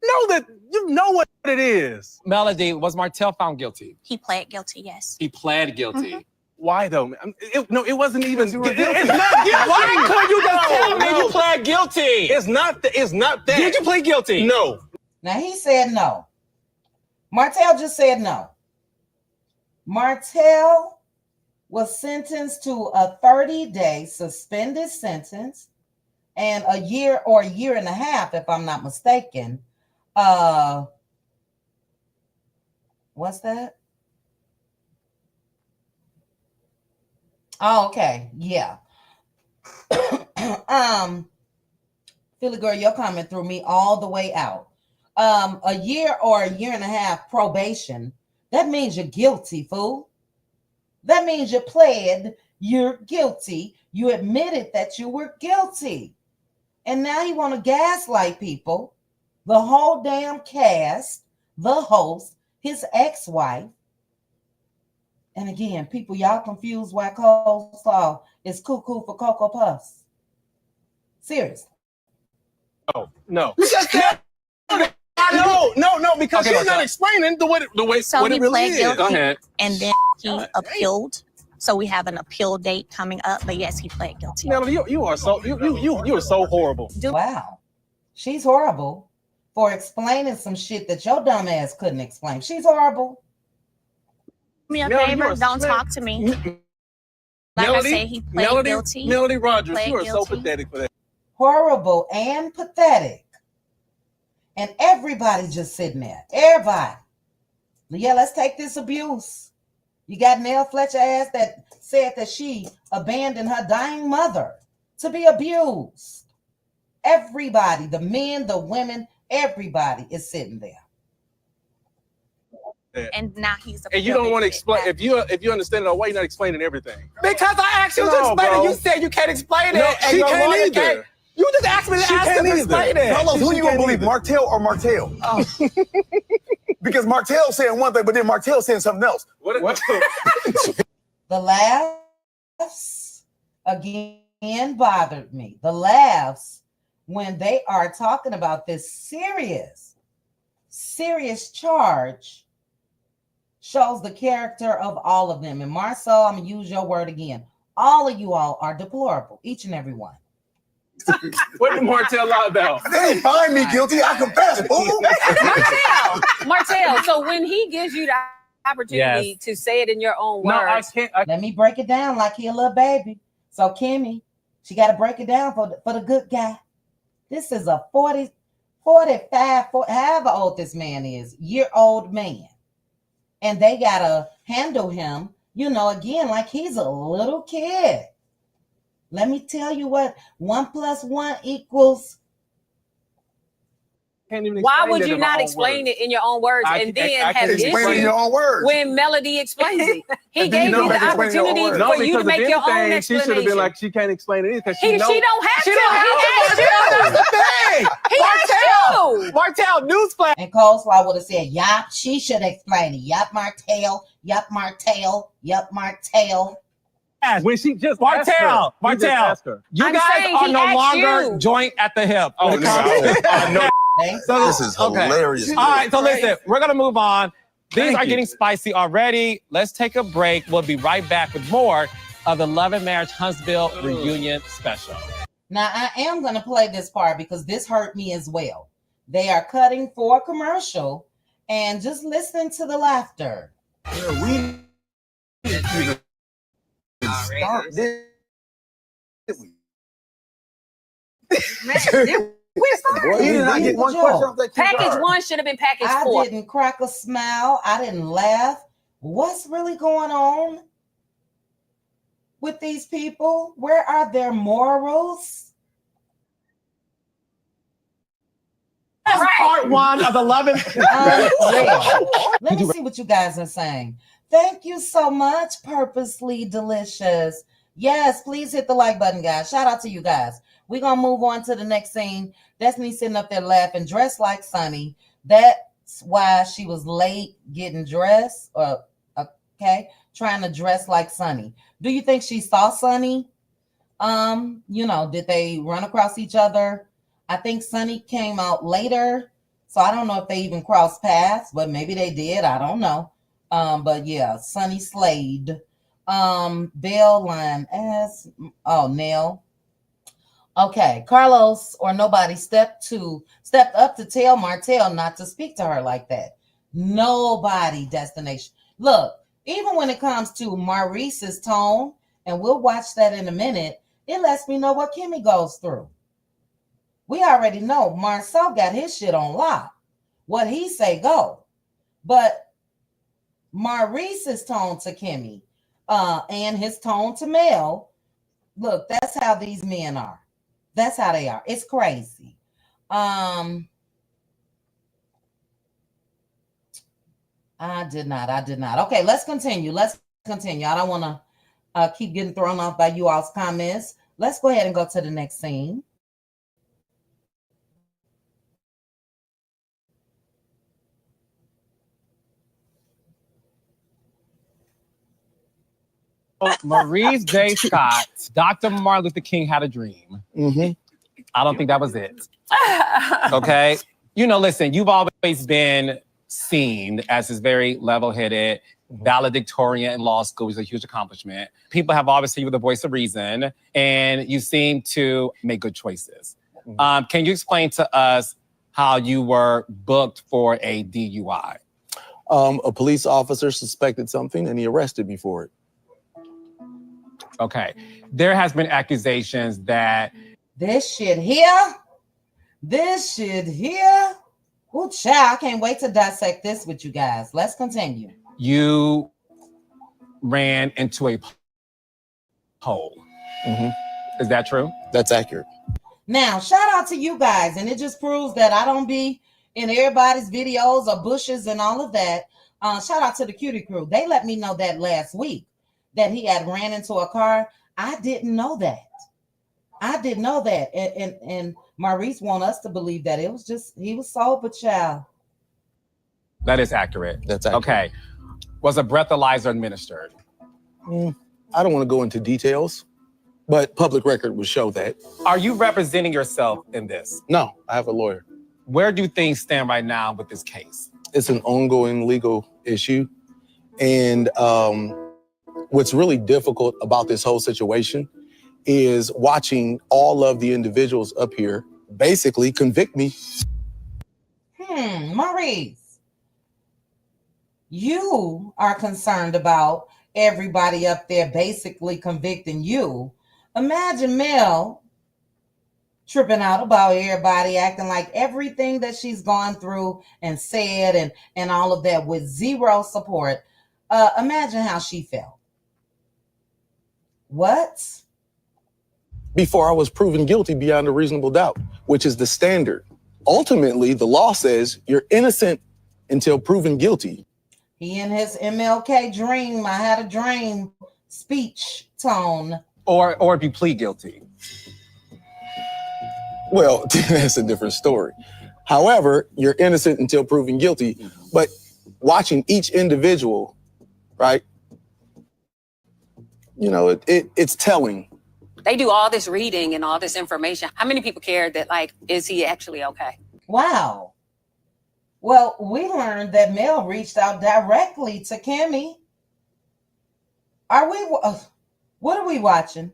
know that you know what it is. Melody, was Martell found guilty? He pled guilty, yes. He pled guilty. Mm-hmm. Why though? It wasn't even. It's not guilty. Why could you just tell me you pled guilty? It's not that. Did you plead guilty? No. Now he said no. Martell just said no. Martell was sentenced to a 30-day suspended sentence and a year or a year and a half, if I'm not mistaken. What's that? Oh, okay. Yeah. Philly girl, your comment threw me all the way out. A year or a year and a half probation. That means you're guilty, fool. That means you pled you're guilty. You admitted that you were guilty. And now you want to gaslight people, the whole damn cast, the host, his ex-wife. And again, people, y'all confused why coleslaw is cuckoo for Cocoa Puffs. Seriously. Oh, no. No, because Okay, she's not explaining the way So what he it really pled is. guilty. Go ahead. And then he appealed. So we have an appeal date coming up. But yes, he pled guilty. Melody, you are so you are so horrible. Wow. She's horrible for explaining some shit that your dumb ass couldn't explain. She's horrible. Do me a Melody, favor, you are don't so- talk to me. Like I said, he pled guilty. Melody Rogers, Pled you are so guilty. pathetic for that. Horrible and pathetic. And everybody just sitting there. Everybody. Yeah, let's take this abuse. You got Nell Fletcher ass that said that she abandoned her dying mother to be abused. Everybody, the men, the women, everybody is sitting there. And now he's a And you don't want to explain. that- If you understand it, why you're not explaining everything? Because I asked you to No, explain bro. it. You said you can't explain it. No, and she your can't lawyer either. You just asked me to She ask can't him to either. explain it. Carlos, who She you gonna can't believe, either. Martell or Martell? Because Martell saying one thing, but then Martell saying something else. What? The laughs again bothered me. The laughs when they are talking about this serious charge shows the character of all of them. And Marcel, I'm going to use your word again. All of you all are deplorable, each and every one. What did Martell lie about? They didn't find me guilty. I confess, fool. Martell, so when he gives you the opportunity to say it in your own No, I words, can't. Let me break it down like he a little baby. So Kimmy, she got to break it down for the good guy. This is a 45, however old this man is, year-old man. And they got to handle him, again, like he's a little kid. Let me tell you what 1 + 1 equals. Can't even why explain would it you in my not own explain words. it in your own words I and can- then I can have Explain it in issues your own words. when Melody explains it? He And then gave you you don't the make it explain your own opportunity words. No, for you because to make if your own anything, she should have been explanation. like, she can't explain it because She don't have She to. don't have He to. asked That's the thing. He asked you. Martell, newsflash. And Coleslaw would have said, yup, she should explain it. Yup, Martell. Yup, Martell. Yup, Martell. When she just asked her. Martell, He just Martell. asked her. You I'm guys saying are he no asked longer you. joint at the hip. Oh, when it comes to- no. Thanks. So- This is okay. hilarious. All right, so listen, we're gonna move on. These Thank are you. getting spicy already. Let's take a break. We'll be right back with more of the Love and Marriage Huntsville reunion special. Now, I am going to play this part because this hurt me as well. They are cutting for a commercial and just listen to the laughter. Yeah, we didn't even start this. Boy, we did not get one question off that Package QR. 1 should have been package I 4. didn't crack a smile. I didn't laugh. What's really going on with these people? Where are their morals? That's part one of the Love and Let me see what you guys are saying. Thank you so much, Purposely Delicious. Yes, please hit the like button, guys. Shout out to you guys. We're going to move on to the next scene. Destiny sitting up there laughing, dressed like Sunny. That's why she was late getting dressed. Trying to dress like Sunny. Do you think she saw Sunny? Did they run across each other? I think Sunny came out later. So I don't know if they even crossed paths, but maybe they did. I don't know. But yeah, Sunny slayed. Bell line as Nell. Okay, Carlos or nobody stepped up to tell Martell not to speak to her like that. Nobody, Destination. Look, even when it comes to Maurice's tone, and we'll watch that in a minute, it lets me know what Kimmy goes through. We already know Marcel got his shit on lock. What he say go. But Maurice's tone to Kimmy and his tone to Mel, look, that's how these men are. That's how they are. It's crazy. I did not. Okay, let's continue. I don't want to keep getting thrown off by you all's comments. Let's go ahead and go to the next scene. Maurice J. Scott, Dr. Martin Luther King had a dream. Mm-hmm. I don't think that was it. Okay. Listen, you've always been seen as this very level-headed valedictorian in law school, which is a huge accomplishment. People have always seen you with the voice of reason, and you seem to make good choices. Can you explain to us how you were booked for a DUI? A police officer suspected something, and he arrested me for it. Okay. There has been accusations that This shit here. Ooh, child, I can't wait to dissect this with you guys. Let's continue. you ran into a pole. Is that true? That's accurate. Now, shout out to you guys, and it just proves that I don't be in everybody's videos or bushes and all of that. Shout out to the Cutie crew. They let me know that last week that he had ran into a car. I didn't know that. And Maurice want us to believe that it was just he was sober, child. That is accurate. That's accurate. Okay. Was a breathalyzer administered? I don't want to go into details, but public record would show that. Are you representing yourself in this? No, I have a lawyer. Where do things stand right now with this case? It's an ongoing legal issue. And what's really difficult about this whole situation is watching all of the individuals up here basically convict me. Maurice, you are concerned about everybody up there basically convicting you. Imagine Mel tripping out about everybody acting like everything that she's gone through and said and all of that with zero support. Imagine how she felt. What? Before I was proven guilty beyond a reasonable doubt, which is the standard. Ultimately, the law says you're innocent until proven guilty. He in his MLK dream, I had a dream speech tone. Or if you plead guilty? Well, that's a different story. However, you're innocent until proven guilty. But watching each individual, right? You know, it's telling. They do all this reading and all this information. How many people care that, like, is he actually okay? Wow. Well, we learned that Mel reached out directly to Kimmy. What are we watching?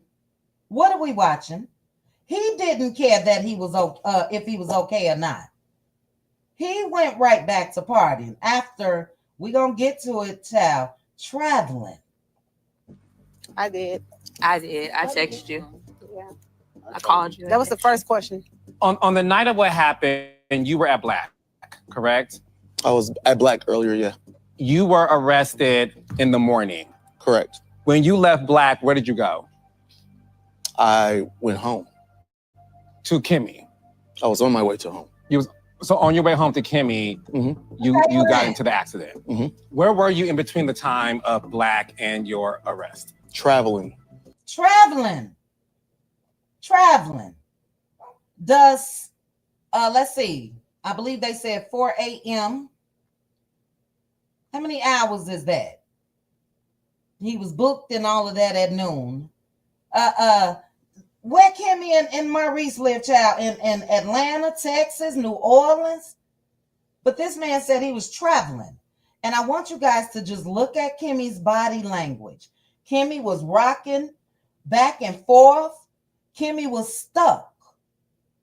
He didn't care that he was if he was okay or not. He went right back to partying after, we gonna get to it, child, traveling. I did. I texted you. Yeah. I called you. That was the first question. On the night of what happened, you were at Black, correct? I was at Black earlier, yeah. You were arrested in the morning. Correct. When you left Black, where did you go? I went home. To Kimmy. I was on my way to home. So on your way home to Kimmy, you got into the accident. Where were you in between the time of Black and your arrest? Traveling. Does, let's see, I believe they said 4 a.m. How many hours is that? He was booked and all of that at noon. Where Kimmy and Maurice live, child? In Atlanta, Texas, New Orleans? But this man said he was traveling. And I want you guys to just look at Kimmy's body language. Kimmy was rocking back and forth. Kimmy was stuck.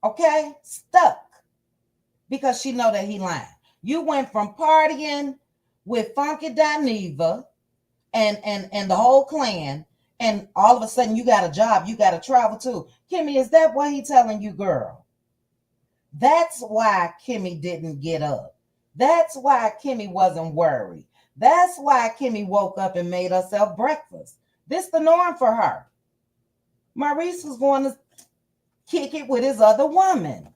Okay? Stuck. Because she know that he lying. You went from partying with Funky Dineva and the whole clan, and all of a sudden you got a job, you got to travel too. Kimmy, is that what he telling you, girl? That's why Kimmy didn't get up. That's why Kimmy wasn't worried. That's why Kimmy woke up and made herself breakfast. This the norm for her. Maurice was going to kick it with his other woman.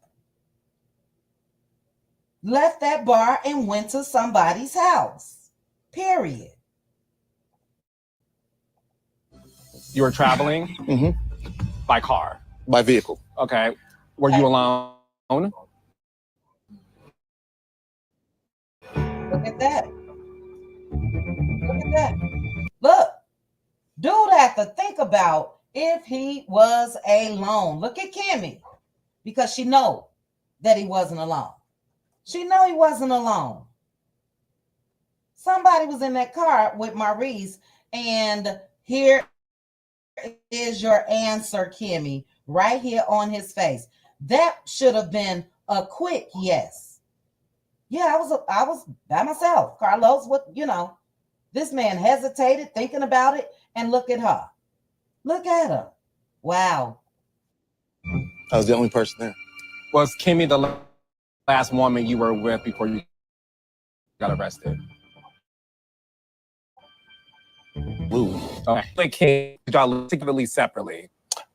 Left that bar and went to somebody's house. Period. You were traveling by car? By vehicle. Okay. Were you alone? Look at that. Look, dude had to think about if he was alone. Look at Kimmy, because she know that he wasn't alone. She know he wasn't alone. Somebody was in that car with Maurice, and here is your answer, Kimmy, right here on his face. That should have been a quick yes. Yeah, I was by myself. Carlos, what, this man hesitated, thinking about it, and look at her. Look at her. Wow. I was the only person there. Was Kimmy the last woman you were with before you got arrested? Ooh. Okay. Like, Kim, did y'all live together separately?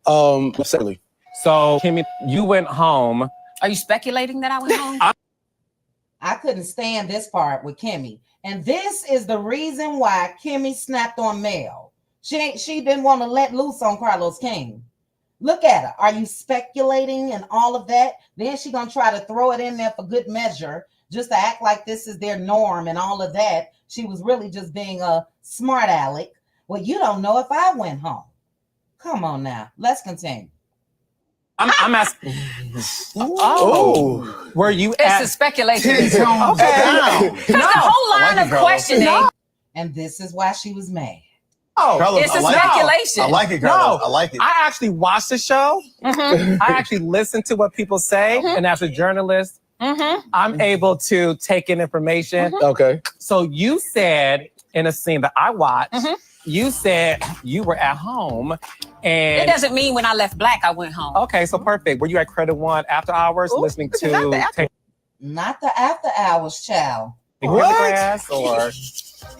Separately. So, Kimmy, you went home. Are you speculating that I went home? I couldn't stand this part with Kimmy. And this is the reason why Kimmy snapped on Mel. She didn't want to let loose on Carlos King. Look at her. Are you speculating and all of that? Then she gonna try to throw it in there for good measure, just to act like this is their norm and all of that. She was really just being a smart aleck. Well, you don't know if I went home. Come on now. Let's continue. I'm asking. Oh, were you It's a speculation. Okay. Because the whole line of questioning. And this is why she was mad. Oh, Carlos, it's a speculation. I like it, Carlos. I like it. I actually watched the show. I actually listened to what people say, and as a journalist, I'm able to take in information. Okay. So you said in a scene that I watched, you said you were at home, and It doesn't mean when I left Black, I went home. okay, so perfect. Were you at Credit One after hours listening to Not the after hours, child. grass or?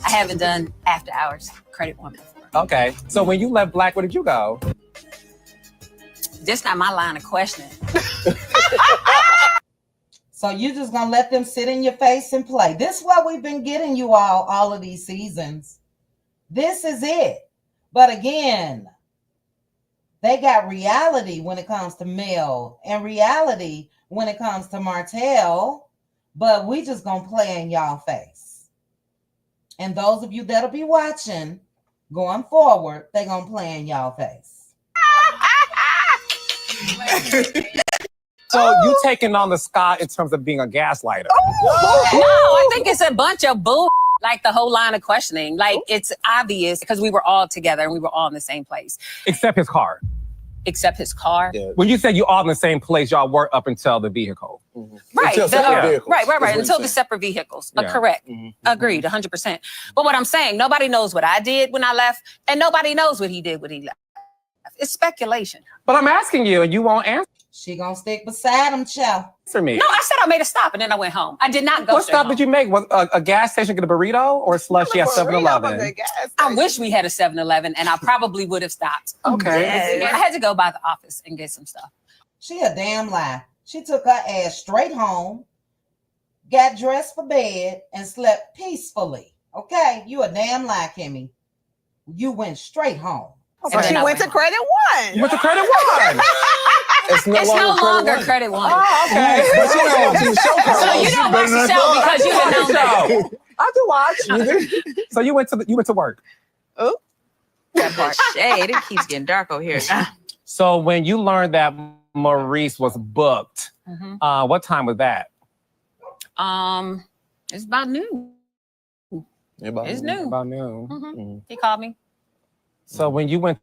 I haven't done after hours Credit One before. Okay, so when you left Black, where did you go? Just not my line of questioning. So you just gonna let them sit in your face and play. This is what we've been getting you all of these seasons. This is it. But again, they got reality when it comes to Mel and reality when it comes to Martell, but we just gonna play in y'all face. And those of you that'll be watching going forward, they gonna play in y'all face. So you taking on the Scott in terms of being a gaslighter? No, I think it's a bunch of bull. Like the whole line of questioning. Like it's obvious because we were all together and we were all in the same place. Except his car. Except his car. Yeah. When you said you all in the same place, y'all were up until the vehicle. Right. Until separate vehicles. Right. Until the separate vehicles. Yeah. Correct. Agreed, 100%. But what I'm saying, nobody knows what I did when I left, and nobody knows what he did when he left. It's speculation. But I'm asking you, and you won't answer She gonna stick beside him, child. me. No, I said I made a stop and then I went home. I did not go. What stop did you make? Was a gas station get a burrito or slushy at 7-Eleven? I wish we had a 7-Eleven and I probably would have stopped. Okay. I had to go by the office and get some stuff. She a damn lie. She took her ass straight home, got dressed for bed, and slept peacefully. Okay, you a damn lie, Kimmy. You went straight home. So she went to Credit One. You went to Credit One. It's no longer Credit One. Oh, okay. But she don't watch the show, Carlos. So you don't watch the show because you didn't know that. I do watch. So you went to work. Oh, that part. Shade. It keeps getting dark over here. So when you learned that Maurice was booked, what time was that? It's about noon. It's noon. About noon. He called me. So when you went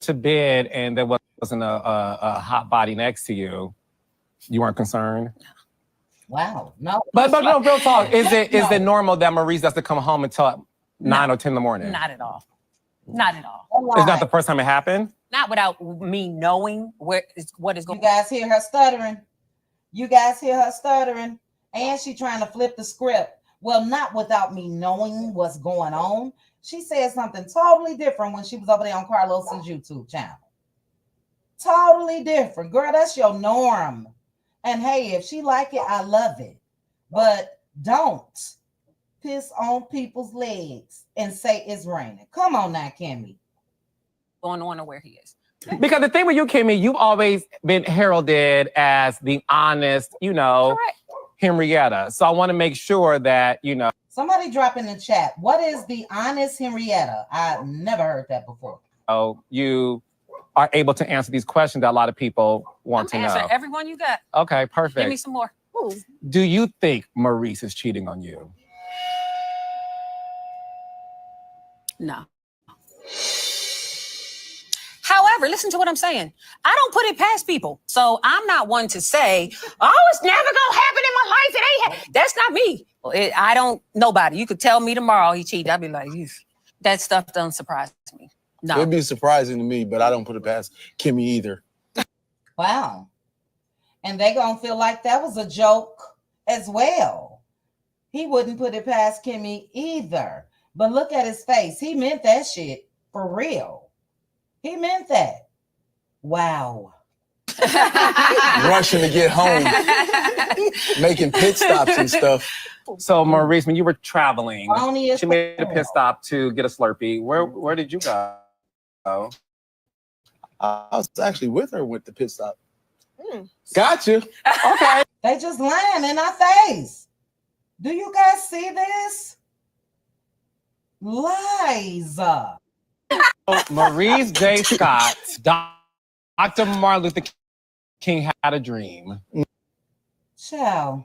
to bed and there wasn't a hot body next to you, you weren't concerned? Wow. No. But no, real talk. Is it normal that Maurice has to come home until 9 or 10 in the morning? Not at all. Not at all. It's not the first time it happened? Not without me knowing what is going You guys hear her stuttering? You guys hear her stuttering? And she trying to flip the script. Well, not without me knowing what's going on. She said something totally different when she was over there on Carlos's YouTube channel. Totally different. Girl, that's your norm. And hey, if she like it, I love it. But don't piss on people's legs and say it's raining. Come on now, Kimmy. on or where he is. Because the thing with you, Kimmy, you've always been heralded as the honest, Correct. Henrietta. So I want to make sure that, Somebody drop in the chat. What is the honest Henrietta? I never heard that before. you are able to answer these questions that a lot of people want to know. Answer every one you got. Okay, perfect. Give me some more. Ooh. Do you think Maurice is cheating on you? No. However, listen to what I'm saying. I don't put it past people. So I'm not one to say, oh, it's never going to happen in my life. It ain't. That's not me. I don't, nobody. You could tell me tomorrow he cheated. I'd be like, that stuff doesn't surprise me. No. It'd be surprising to me, but I don't put it past Kimmy either. Wow. And they gonna feel like that was a joke as well. He wouldn't put it past Kimmy either. But look at his face. He meant that shit for real. He meant that. Wow. Rushing to get home, making pit stops and stuff. So Maurice, when you were traveling, Only as she made a well. pit stop to get a Slurpee. Where did you go? I was actually with her with the pit stop. Mm. Gotcha. Okay. They just lying in our face. Do you guys see this? Lies. Maurice J. Scott, Dr. Martin Luther King had a dream. Ciao.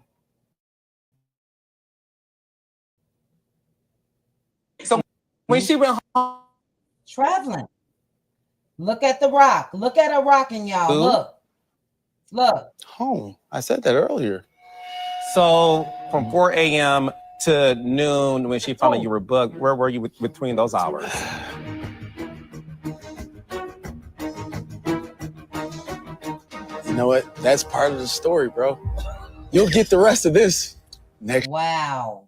So when she went home, Traveling. Look at the rock. Look at her rocking, y'all. Who? Look. Look. Home. I said that earlier. so from 4 a.m. to noon when she found out you were booked, where were you between those hours? You know what? That's part of the story, bro. You'll get the rest of this next. Wow.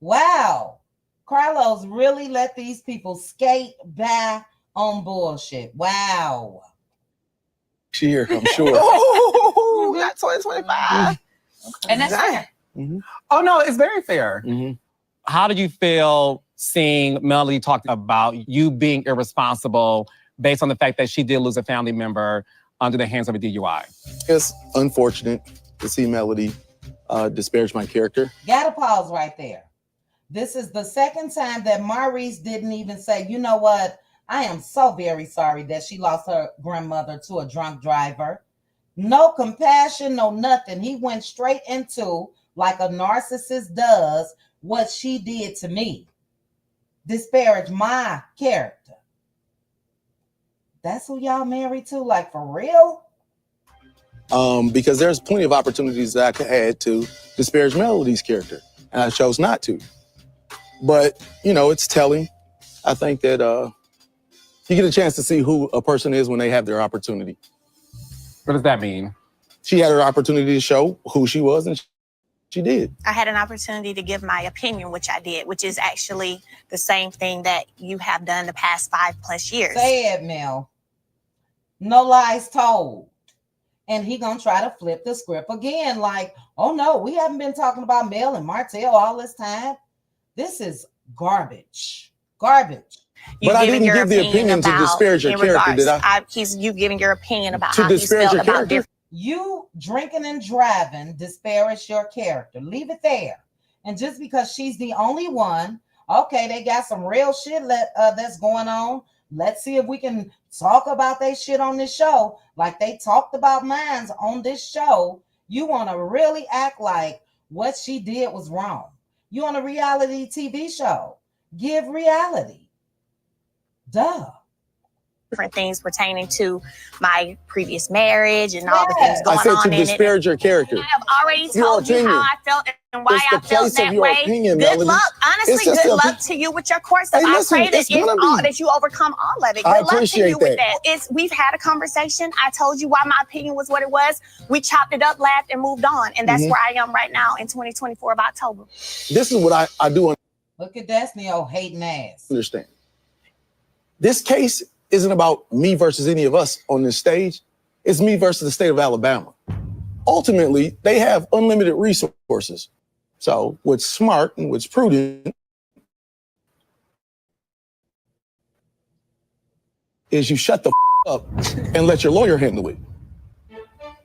Wow. Carlos really let these people skate by on bullshit. Wow. year, I'm sure. Oh, not 2025. And that's fair. Mhm. Oh no, it's very fair. Mhm. How did you feel seeing Melody talk about you being irresponsible based on the fact that she did lose a family member under the hands of a DUI? It's unfortunate to see Melody disparage my character. Gotta pause right there. This is the second time that Maurice didn't even say, you know what? I am so very sorry that she lost her grandmother to a drunk driver. No compassion, no nothing. He went straight into, like a narcissist does, what she did to me. Disparage my character. That's who y'all married to, like for real? Because there's plenty of opportunities that I could add to disparage Melody's character, and I chose not to. But, you know, it's telling. I think that you get a chance to see who a person is when they have their opportunity. What does that mean? She had her opportunity to show who she was, and she did. I had an opportunity to give my opinion, which I did, which is actually the same thing that you have done the past 5+ years. Say it, Mel. No lies told. And he gonna try to flip the script again, like, oh no, we haven't been talking about Mel and Martell all this time. This is garbage. Garbage. You But I giving didn't your give the opinion to about- disparage your in character, did I? You giving your opinion about To how he's disparage felt your about character? different. You drinking and driving disparage your character. Leave it there. And just because she's the only one, okay, they got some real shit that's going on. Let's see if we can talk about their shit on this show like they talked about mine on this show. You want to really act like what she did was wrong. You on a reality TV show. Give reality. Duh. Different things pertaining to my previous marriage and all the things Yes. going I said on to in it. disparage your character. I have already Your told you opinion. how I felt and why It's I the felt place of that your way. opinion, Good Melody. luck. It's Honestly, just good the- luck to you with your course. I listen, pray that it's gonna be- that you overcome all of it. Good I luck to appreciate you with that. that. We've had a conversation. I told you why my opinion was what it was. We chopped it up, laughed, and moved on. And that's Mhm. where I am right now in 2024 of October. This is what I do Look at Destiny, old hating ass. understand. This case isn't about me versus any of us on this stage. It's me versus the state of Alabama. Ultimately, they have unlimited resources. So what's smart and what's prudent is you shut the up and let your lawyer handle it.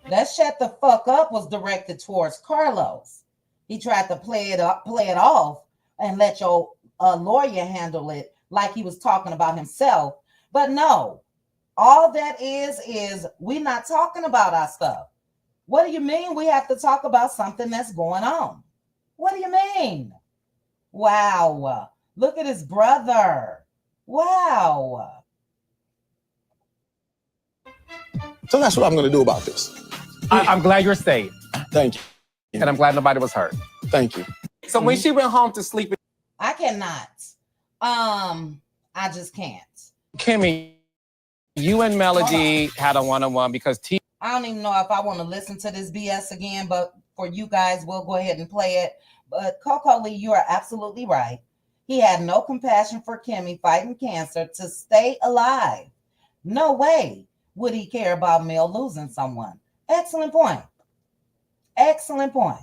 That shut the fuck up was directed towards Carlos. He tried to play it off and let your lawyer handle it like he was talking about himself. But no, all that is we not talking about our stuff. What do you mean we have to talk about something that's going on? What do you mean? Wow. Look at his brother. Wow. So that's what I'm going to do about this. I'm glad you're safe, Thank you. and I'm glad nobody was hurt. Thank you. So when she went home to sleep, I cannot. I just can't. Kimmy, you and Melody had a one-on-one because I don't even know if I want to listen to this BS again, but for you guys, we'll go ahead and play it. But Coco Lee, you are absolutely right. He had no compassion for Kimmy fighting cancer to stay alive. No way would he care about Mel losing someone. Excellent point. Excellent point.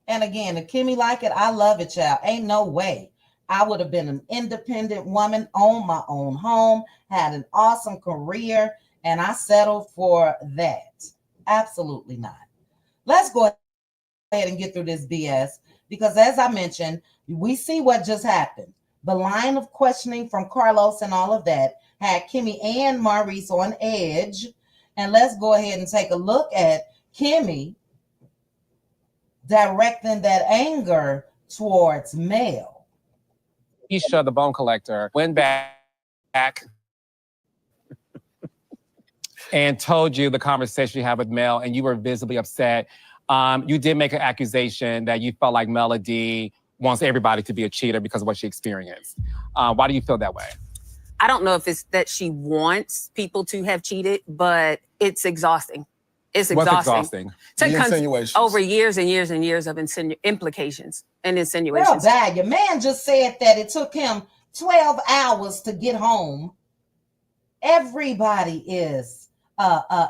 And again, if Kimmy like it, I love it, child. Ain't no way. I would have been an independent woman, owned my own home, had an awesome career, and I settled for that. Absolutely not. Let's go ahead and get through this BS because, as I mentioned, we see what just happened. The line of questioning from Carlos and all of that had Kimmy and Maurice on edge. And let's go ahead and take a look at Kimmy directing that anger towards Mel. Isha, the bone collector, went back and told you the conversation you had with Mel, and you were visibly upset. You did make an accusation that you felt like Melody wants everybody to be a cheater because of what she experienced. Why do you feel that way? I don't know if it's that she wants people to have cheated, but it's exhausting. It's exhausting. What's exhausting? The insinuations. Over years and years and years of implications and insinuations. Well, bad. Your man just said that it took him 12 hours to get home. Everybody is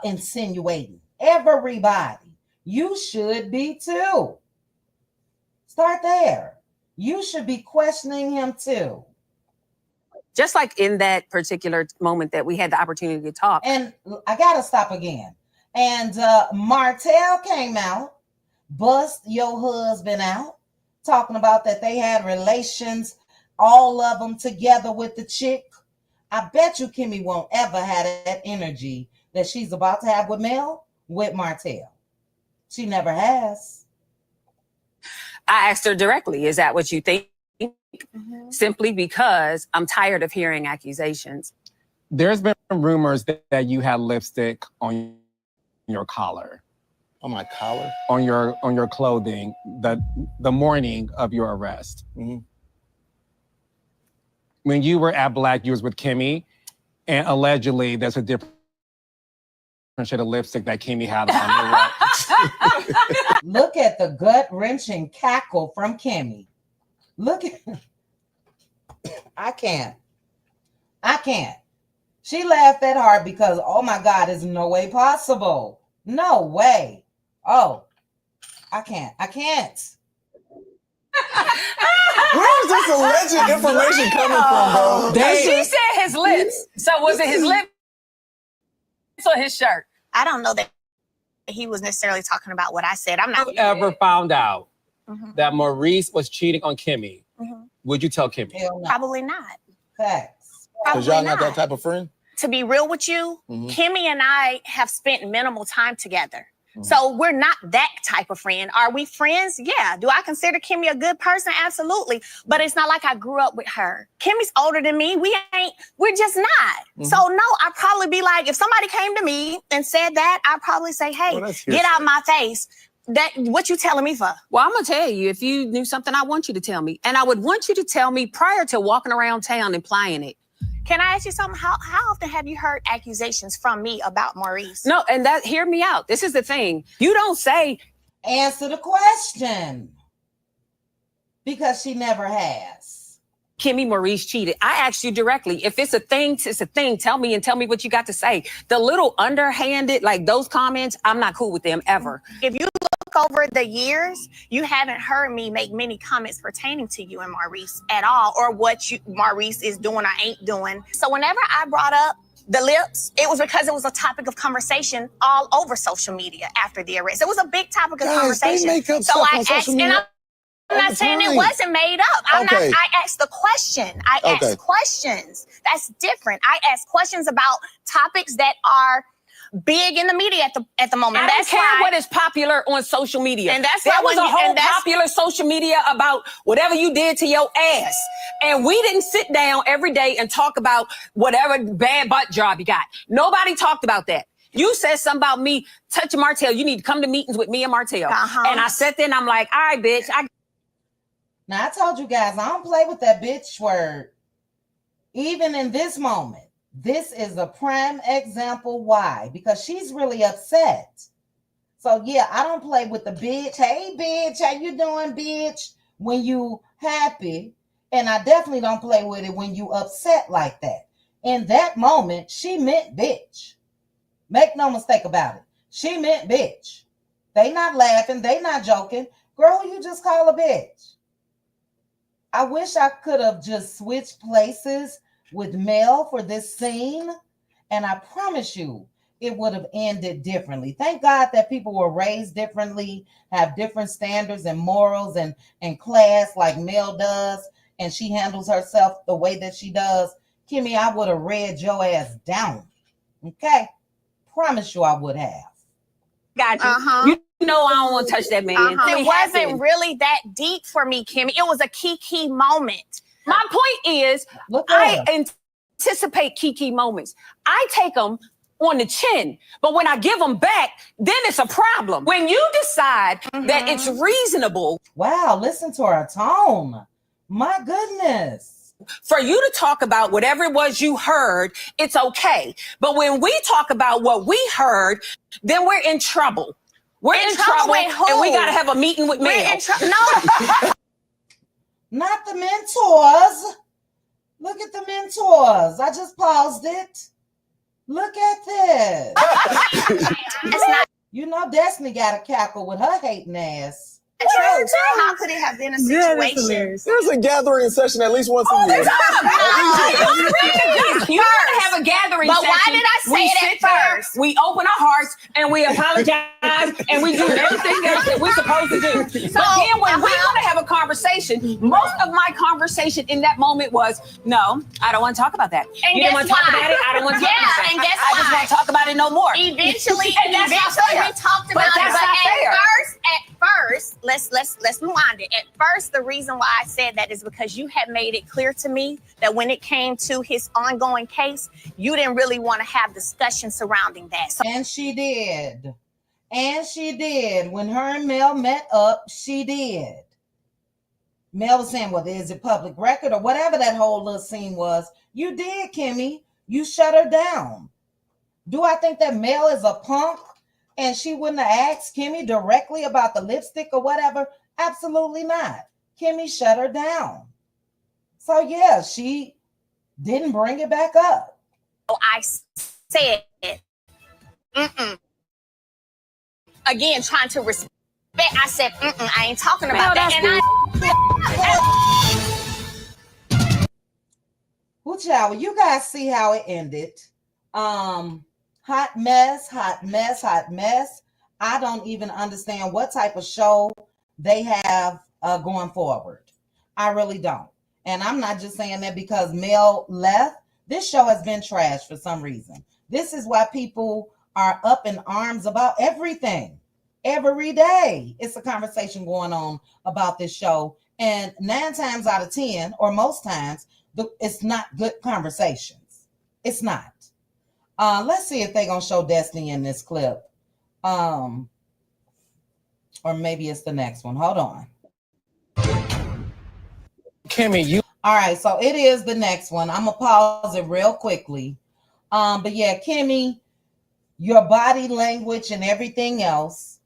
insinuating. Everybody. You should be too. Start there. You should be questioning him too. Just like in that particular moment that we had the opportunity to talk. And I got to stop again. And Martell came out, bust your husband out, talking about that they had relations, all of them together with the chick. I bet you Kimmy won't ever have that energy that she's about to have with Mel, with Martell. She never has. I asked her directly, is that what you think? Mm-hmm. Simply because I'm tired of hearing accusations. There's been rumors that you had lipstick on your collar. On my collar? On your clothing the morning of your arrest. Mm-hmm. When you were at Black, you was with Kimmy, and allegedly there's a different shade of lipstick that Kimmy had on her lip. Look at the gut-wrenching cackle from Kimmy. Look at I can't. She laughed that hard because, oh my God, there's no way possible. No way. Oh, I can't. Where's this alleged information coming from, bro? She said his lips. So was it his lips or his shirt? I don't know that he was necessarily talking about what I said. I'm not. If you ever found out that Maurice was cheating on Kimmy, would you tell Kimmy? No. Probably not. Facts. Because y'all not that type of friend? To be real with you, Kimmy and I have spent minimal time together. So we're not that type of friend. Are we friends? Yeah. Do I consider Kimmy a good person? Absolutely. But it's not like I grew up with her. Kimmy's older than me. We're just not. So no, I'd probably be like, if somebody came to me and said that, I'd probably say, hey, get out my face. What you telling me for? Well, I'm going to tell you, if you knew something, I want you to tell me. And I would want you to tell me prior to walking around town implying it. Can I ask you something? How often have you heard accusations from me about Maurice? No, and hear me out. This is the thing. You don't say. Answer the question. Because she never has. Kimmy Maurice cheated. I asked you directly. If it's a thing, it's a thing. Tell me what you got to say. The little underhanded, like those comments, I'm not cool with them ever. If you look over the years, you haven't heard me make many comments pertaining to you and Maurice at all, or what Maurice is doing or ain't doing. So whenever I brought up the lips, it was because it was a topic of conversation all over social media after the arrest. It was a big topic of conversation. They make up so stuff I on social asked, media. and I'm not saying it wasn't made up. I asked the question. I asked questions. That's different. I asked questions about topics that are big in the media at the moment. I don't care what is popular on social media. And that's there was a whole popular social media about whatever you did to your ass. And we didn't sit down every day and talk about whatever bad butt job you got. Nobody talked about that. You said something about me touching Martell. You need to come to meetings with me and Martell. And I sat there and I'm like, all right, bitch. Now, I told you guys, I don't play with that bitch word. Even in this moment. This is a prime example why, because she's really upset. So yeah, I don't play with the bitch. Hey bitch, how you doing, bitch? When you happy. And I definitely don't play with it when you upset like that. In that moment, she meant bitch. Make no mistake about it. She meant bitch. They not laughing, they not joking. Girl, who you just call a bitch? I wish I could have just switched places with Mel for this scene. And I promise you, it would have ended differently. Thank God that people were raised differently, have different standards and morals and class like Mel does, and she handles herself the way that she does. Kimmy, I would have read your ass down. Okay? Promise you I would have. Got you. You know I don't want to touch that man. It wasn't really that deep for me, Kimmy. It was a key moment. My point is, I anticipate key moments. I take them on the chin, but when I give them back, then it's a problem. When you decide that it's reasonable. Wow, listen to her tone. My goodness. For you to talk about whatever it was you heard, it's okay. But when we talk about what we heard, then we're in trouble. We're in trouble with who? and we got to have a meeting with Mel. No. Not the mentors. Look at the mentors. I just paused it. Look at this. You know Destiny got a cackle with her hating ass. How could it have been a situation? There's a gathering session at least once a year. You want to have a gathering But session. why did I say it at first? We open our hearts and we apologize and we do everything that we're supposed to do. But then when we want to have a conversation, most of my conversation in that moment was, no, I don't want to talk about that. And you didn't want to talk about it. I don't want to talk about it. And guess I just want to talk about it no more. Eventually, And that's not fair. we talked about But it. that's not fair. At first, let's rewind it. At first, the reason why I said that is because you had made it clear to me that when it came to his ongoing case, you didn't really want to have discussion surrounding that. So, and she did. And she did. When her and Mel met up, she did. Mel was saying, well, is it public record or whatever that whole little scene was? You did, Kimmy. You shut her down. Do I think that Mel is a punk and she wouldn't have asked Kimmy directly about the lipstick or whatever? Absolutely not. Kimmy shut her down. So yeah, she didn't bring it back up. I said, again, trying to respect. I said, I ain't talking about that. And you guys see how it ended. Hot mess. I don't even understand what type of show they have going forward. I really don't. And I'm not just saying that because Mel left. This show has been trashed for some reason. This is why people are up in arms about everything. Every day, it's a conversation going on about this show. And 9 times out of 10, or most times, it's not good conversations. It's not. Let's see if they're going to show Destiny in this clip. Or maybe it's the next one. Hold on. Kimmy, you. All right, so it is the next one. I'm going to pause it real quickly. But yeah, Kimmy, your body language and everything else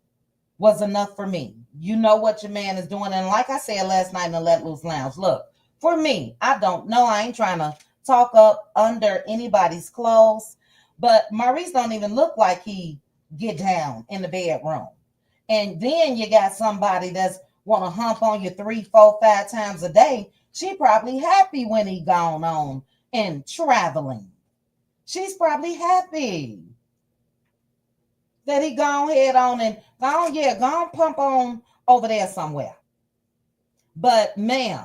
was enough for me. You know what your man is doing. And like I said last night in the Let Loose Lounge, look, for me, I don't know. I ain't trying to talk up under anybody's clothes. But Maurice don't even look like he get down in the bedroom. And then you got somebody that's want to hump on you 3, 4, 5 times a day. She probably happy when he gone on and traveling. She's probably happy that he gone head on and gone pump on over there somewhere. But ma'am,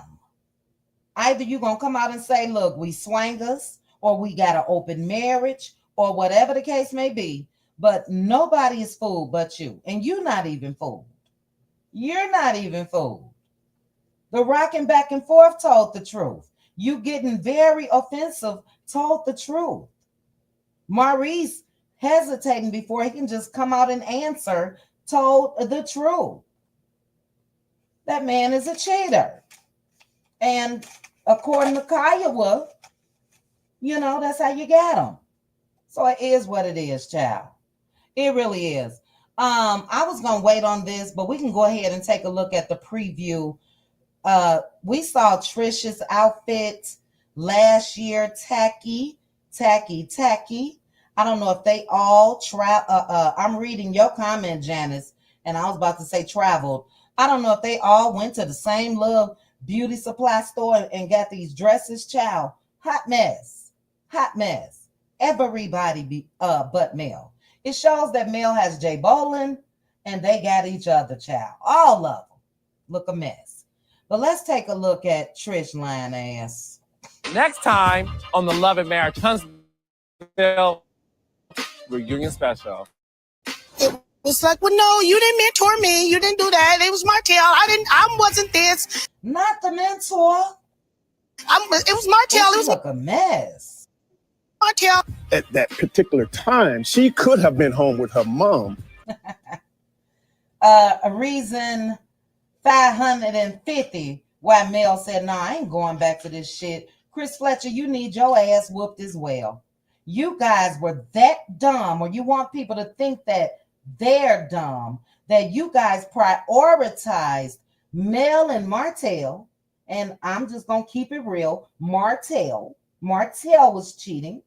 either you gonna come out and say, look, we swangers, or we got an open marriage, or whatever the case may be. But nobody is fooled but you. And you're not even fooled. You're not even fooled. The rocking back and forth told the truth. You getting very offensive told the truth. Maurice hesitating before he can just come out and answer told the truth. That man is a cheater. And according to Kiowa, You know, that's how you get them. So it is what it is, child. It really is. I was gonna wait on this, but we can go ahead and take a look at the preview. We saw Trisha's outfit last year, tacky. I don't know if they all I'm reading your comment, Janice, and I was about to say traveled. I don't know if they all went to the same little beauty supply store and got these dresses, child. Hot mess. Hot mess. Everybody but Mel. It shows that Mel has Jay Bolin and they got each other, child. All of them look a mess. But let's take a look at Trish lying ass. Next time on the Love and Marriage Huntsville reunion special. It's like, well, no, you didn't mentor me. You didn't do that. It was Martell. I wasn't this. Not the mentor. It was Martell. It was look a mess. Martell. At that particular time, she could have been home with her mom. A reason 550 why Mel said, "No, I ain't going back to this shit." Chris Fletcher, you need your ass whooped as well. You guys were that dumb, or you want people to think that they're dumb, that you guys prioritized Mel and Martell, and I'm just going to keep it real. Martell was cheating.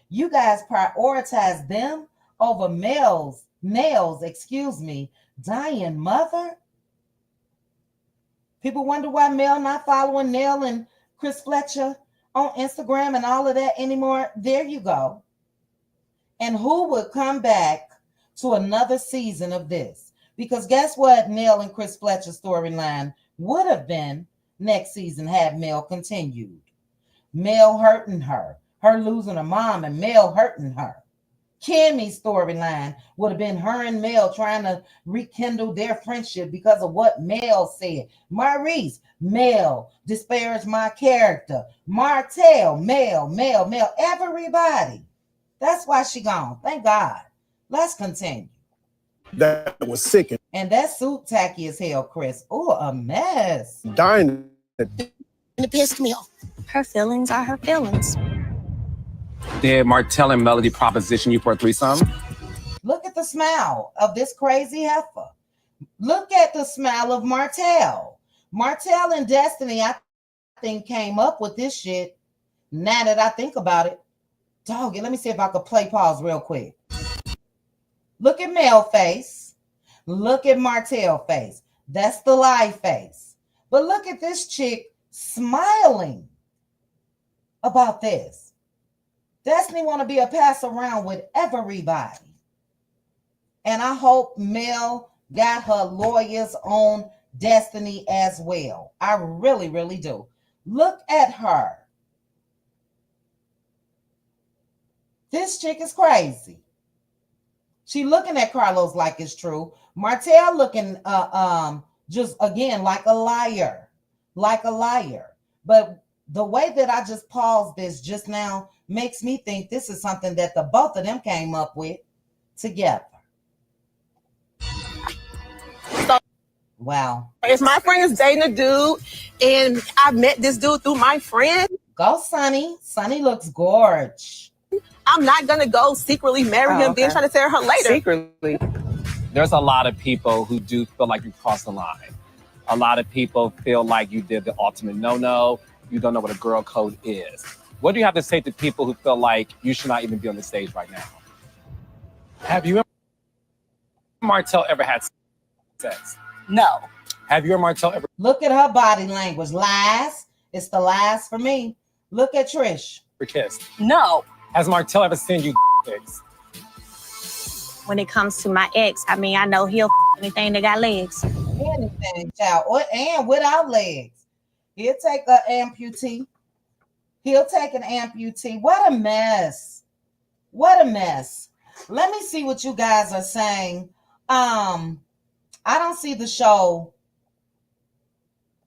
You guys prioritized them over Mel's dying mother. People wonder why Mel not following Nell and Chris Fletcher on Instagram and all of that anymore. There you go. And who would come back to another season of this? Because guess what? Nell and Chris Fletcher's storyline would have been next season had Mel continued. Mel hurting her losing her mom, and Mel hurting her. Kimmy's storyline would have been her and Mel trying to rekindle their friendship because of what Mel said. Maurice, Mel disparaged my character. Martell, Mel, everybody. That's why she gone. Thank God. Let's continue. That was sick. And that suit tacky as hell, Chris. Oh, a mess. Dying. And it pissed me off. Her feelings are her feelings. Did Martell and Melody proposition you for a threesome? Look at the smile of this crazy heifer. Look at the smile of Martell. Martell and Destiny, I think, came up with this shit. Now that I think about it, dog, let me see if I could play pause real quick. Look at Mel face. Look at Martell face. That's the lie face. But look at this chick smiling about this. Destiny want to be a pass around with everybody. And I hope Mel got her lawyers on Destiny as well. I really, really do. Look at her. This chick is crazy. She looking at Carlos like it's true. Martell looking just again like a liar. But the way that I just paused this just now makes me think this is something that the both of them came up with together. So, wow. If my friend is dating a dude and I met this dude through my friend. Go, Sonny. Sonny looks gorge. I'm not going to go secretly marry him, then try to tell her later. Secretly. There's a lot of people who do feel like you crossed the line. A lot of people feel like you did the ultimate no-no. You don't know what a girl code is. What do you have to say to people who feel like you should not even be on the stage right now? Have you and Martell ever had sex? No. Have you and Martell ever... Look at her body language. Lies. It's the lies for me. Look at Trish. Kissed? No. Has Martell ever sent you pics? When it comes to my ex, I mean, I know he'll anything that got legs. Anything, child. And without legs. He'll take an amputee. He'll take an amputee. What a mess. What a mess. Let me see what you guys are saying. I don't see the show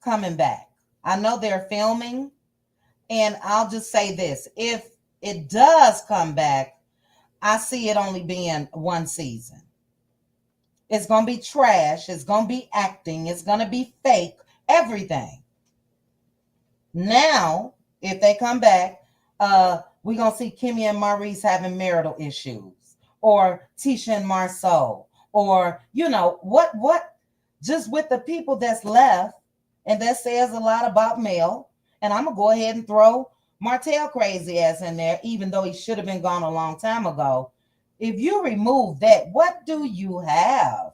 coming back. I know they're filming. And I'll just say this. If it does come back, I see it only being one season. It's going to be trash. It's going to be acting. It's going to be fake. Everything. Now, if they come back, We're going to see Kimmy and Maurice having marital issues, or Tisha and Marceau, or, what, just with the people that's left. And that says a lot about Mel. And I'm going to go ahead and throw Martell crazy ass in there, even though he should have been gone a long time ago. If you remove that, what do you have?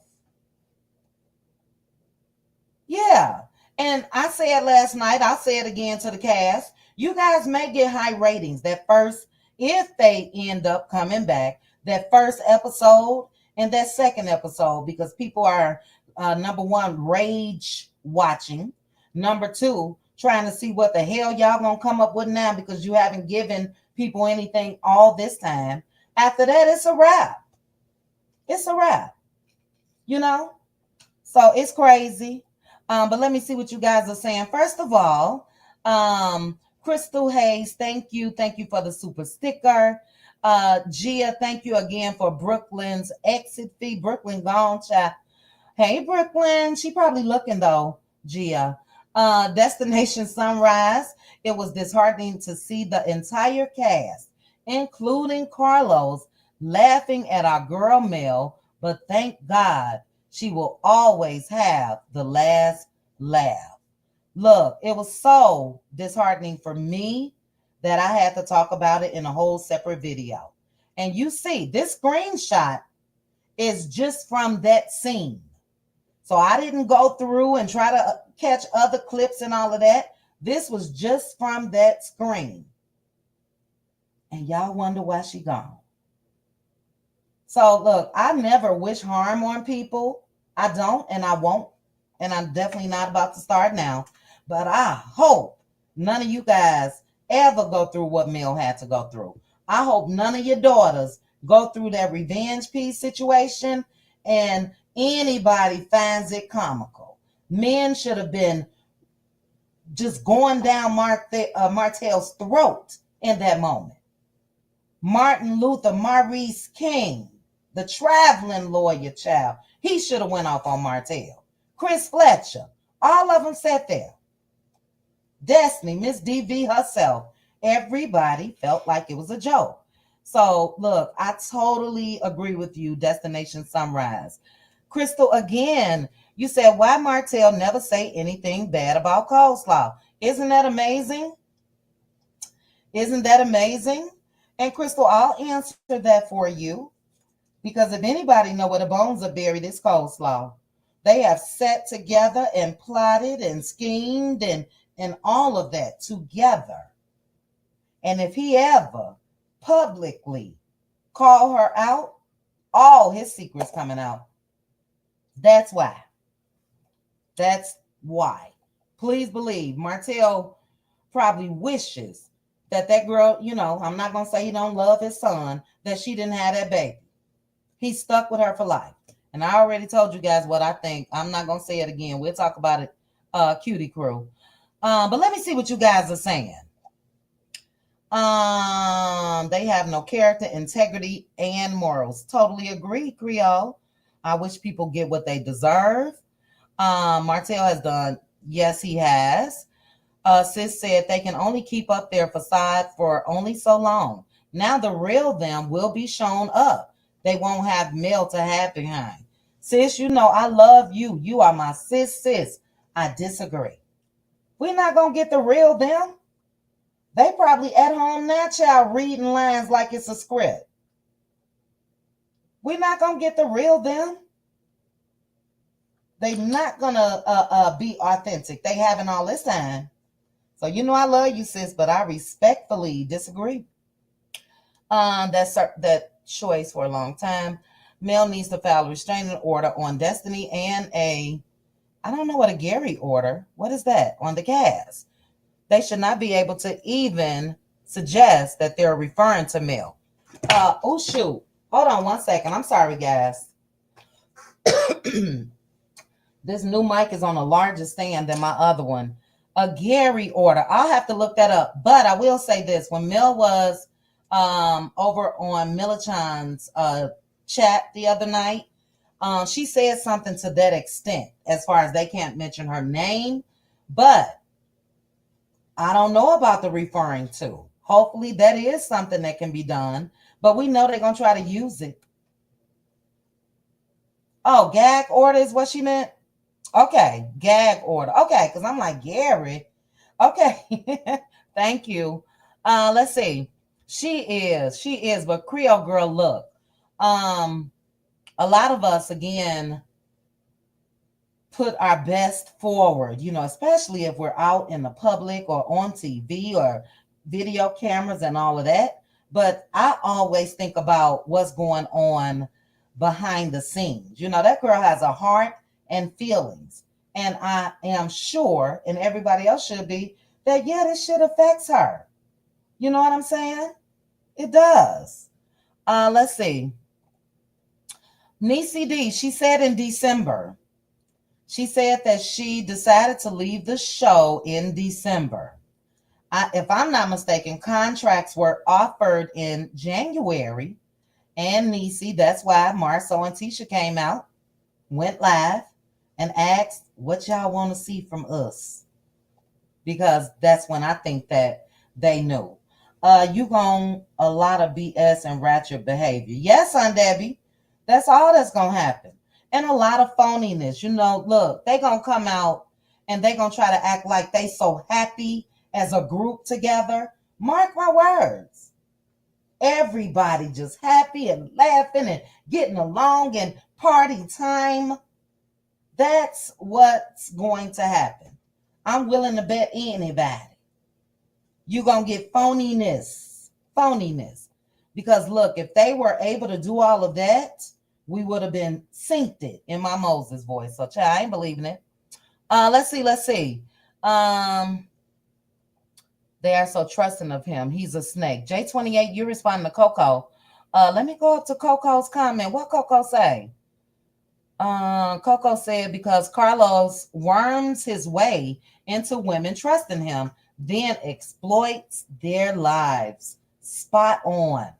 Yeah. And I said last night, I'll say it again to the cast. You guys may get high ratings that first, if they end up coming back, that first episode and that second episode, because people are, number one, rage watching. Number two, trying to see what the hell y'all gonna come up with now, because you haven't given people anything all this time. After that, it's a wrap. It's a wrap. So it's crazy. But let me see what you guys are saying. First of all, Crystal Hayes, thank you. Thank you for the super sticker. Gia, thank you again for Brooklyn's exit fee. Brooklyn gone, chat. Hey, Brooklyn. She probably looking, though, Gia. Destination Sunrise. It was disheartening to see the entire cast, including Carlos, laughing at our girl Mel, but thank God she will always have the last laugh. Look, it was so disheartening for me that I had to talk about it in a whole separate video. And you see, this screenshot is just from that scene. So I didn't go through and try to catch other clips and all of that. This was just from that screen. And y'all wonder why she gone. So look, I never wish harm on people. I don't, and I won't. And I'm definitely not about to start now. But I hope none of you guys ever go through what Mel had to go through. I hope none of your daughters go through that revenge piece situation and anybody finds it comical. Men should have been just going down Martell's throat in that moment. Martin Luther, Maurice King, the traveling lawyer child, he should have went off on Martell. Chris Fletcher, all of them sat there. Destiny, Miss DV herself, everybody felt like it was a joke. So look, I totally agree with you, Destination Sunrise. Crystal, again, you said, why Martell never say anything bad about coleslaw? Isn't that amazing? Isn't that amazing? And Crystal, I'll answer that for you, because if anybody know where the bones are buried, it's coleslaw. They have sat together and plotted and schemed and all of that together. And if he ever publicly call her out, all his secrets coming out. That's why. That's why. Please believe Martell probably wishes that girl, I'm not going to say he don't love his son, that she didn't have that baby. He's stuck with her for life. And I already told you guys what I think. I'm not going to say it again. We'll talk about it, Cutie Crew. But let me see what you guys are saying. They have no character, integrity, and morals. Totally agree, Creole. I wish people get what they deserve. Martell has done. Yes, he has. Sis said they can only keep up their facade for only so long. Now the real them will be shown up. They won't have Mel to hide behind. Sis, I love you. You are my sis. I disagree. We're not going to get the real them. They probably at home now, child, reading lines like it's a script. We're not going to get the real them. They're not going to be authentic. They haven't all this time. So, I love you, sis, but I respectfully disagree. That's that choice for a long time. Mel needs to file a restraining order on Destiny and I don't know what a Gary order. What is that? On the cast. They should not be able to even suggest that they're referring to Mel. Oh, shoot. Hold on one second. I'm sorry, guys. This new mic is on a larger stand than my other one. A Gary order. I'll have to look that up. But I will say this. When Mel was over on Millichan's chat the other night, she said something to that extent, as far as they can't mention her name. But I don't know about the referring to. Hopefully that is something that can be done, but we know they're going to try to use it. Oh, gag order is what she meant? Okay, gag order. Okay, because I'm like, Gary. Okay, thank you. Let's see. She is, but Creole girl, look. A lot of us, again, put our best forward, especially if we're out in the public or on TV or video cameras and all of that. But I always think about what's going on behind the scenes. That girl has a heart and feelings. And I am sure, and everybody else should be, that, yeah, this shit affects her. You know what I'm saying? It does. Let's see. Niecy D, she said in December, she said that she decided to leave the show in December. If I'm not mistaken, contracts were offered in January. And Niecy, that's why Marceau and Tisha came out, went live, and asked what y'all want to see from us. Because that's when I think that they knew. You gon' a lot of BS and ratchet behavior. Yes, Aunt Debbie. That's all that's gonna happen. And a lot of phoniness. Look, they gonna come out and they gonna try to act like they so happy as a group together. Mark my words. Everybody just happy and laughing and getting along and party time. That's what's going to happen. I'm willing to bet anybody. You're going to get phoniness. Because look, if they were able to do all of that, we would have been synced it in my Moses voice. So, child, I ain't believing it. Let's see. They are so trusting of him. He's a snake. J28, you responding to Coco. Let me go up to Coco's comment. What Coco say? Coco said because Carlos worms his way into women trusting him, then exploits their lives. Spot on.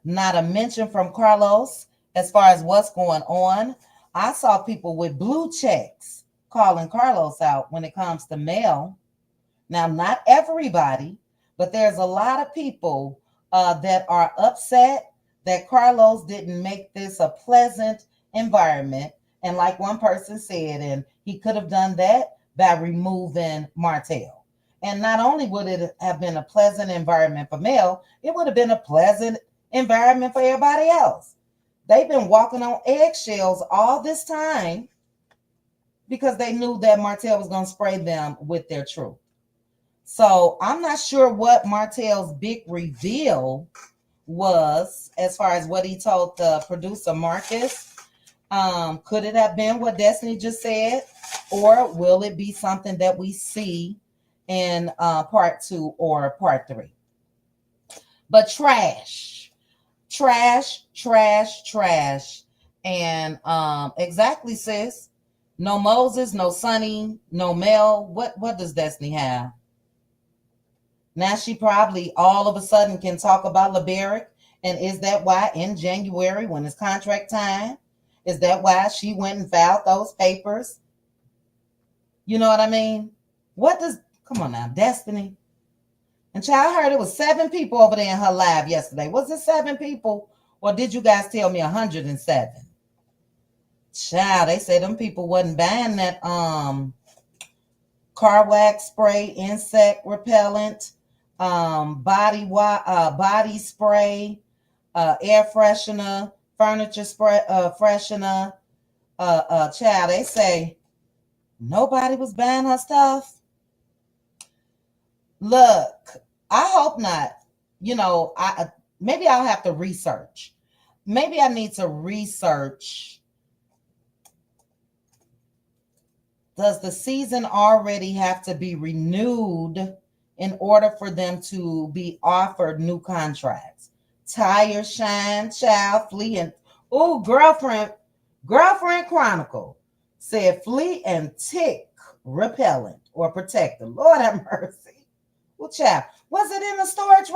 Not a mention from Carlos as far as what's going on. I saw people with blue checks calling Carlos out when it comes to Mel. Now, not everybody, but there's a lot of people that are upset that Carlos didn't make this a pleasant environment. And like one person said, and he could have done that by removing Martell. And not only would it have been a pleasant environment for Mel, it would have been a pleasant environment for everybody else. They've been walking on eggshells all this time because they knew that Martell was going to spray them with their truth. So I'm not sure what Martell's big reveal was as far as what he told the producer Marcus. Could it have been what Destiny just said? Or will it be something that we see in part 2 or part 3? But trash. And exactly, sis. No Moses, no Sonny, no Mel. What does Destiny have? Now she probably all of a sudden can talk about LeBerick. And is that why in January, when it's contract time, is that why she went and filed those papers? You know what I mean? Come on now, Destiny. And child, I heard it was 7 people over there in her live yesterday. Was it 7 people? Or did you guys tell me 107? Child, they said them people wasn't buying that car wax spray, insect repellent, body spray, air freshener, furniture spray, freshener. Child, they say nobody was buying her stuff. Look, I hope not. Maybe I'll have to research. Maybe I need to research. Does the season already have to be renewed in order for them to be offered new contracts? Tire Shine, Child, Flea, and Girlfriend Chronicle said flea and tick repellent or protector. Lord have mercy. Well, child, was it in the storage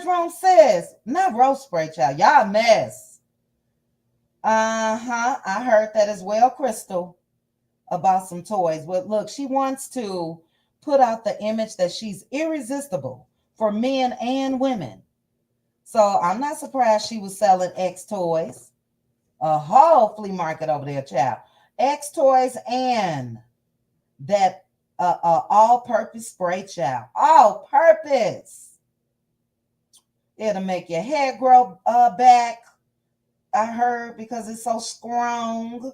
room? Sis? Not roast spray, child. Y'all a mess. I heard that as well, Crystal. about some toys. But look, she wants to put out the image that she's irresistible for men and women. So I'm not surprised she was selling X toys. A whole flea market over there, child. X toys and that all-purpose spray, child. All purpose. It'll make your hair grow back. I heard because it's so strong.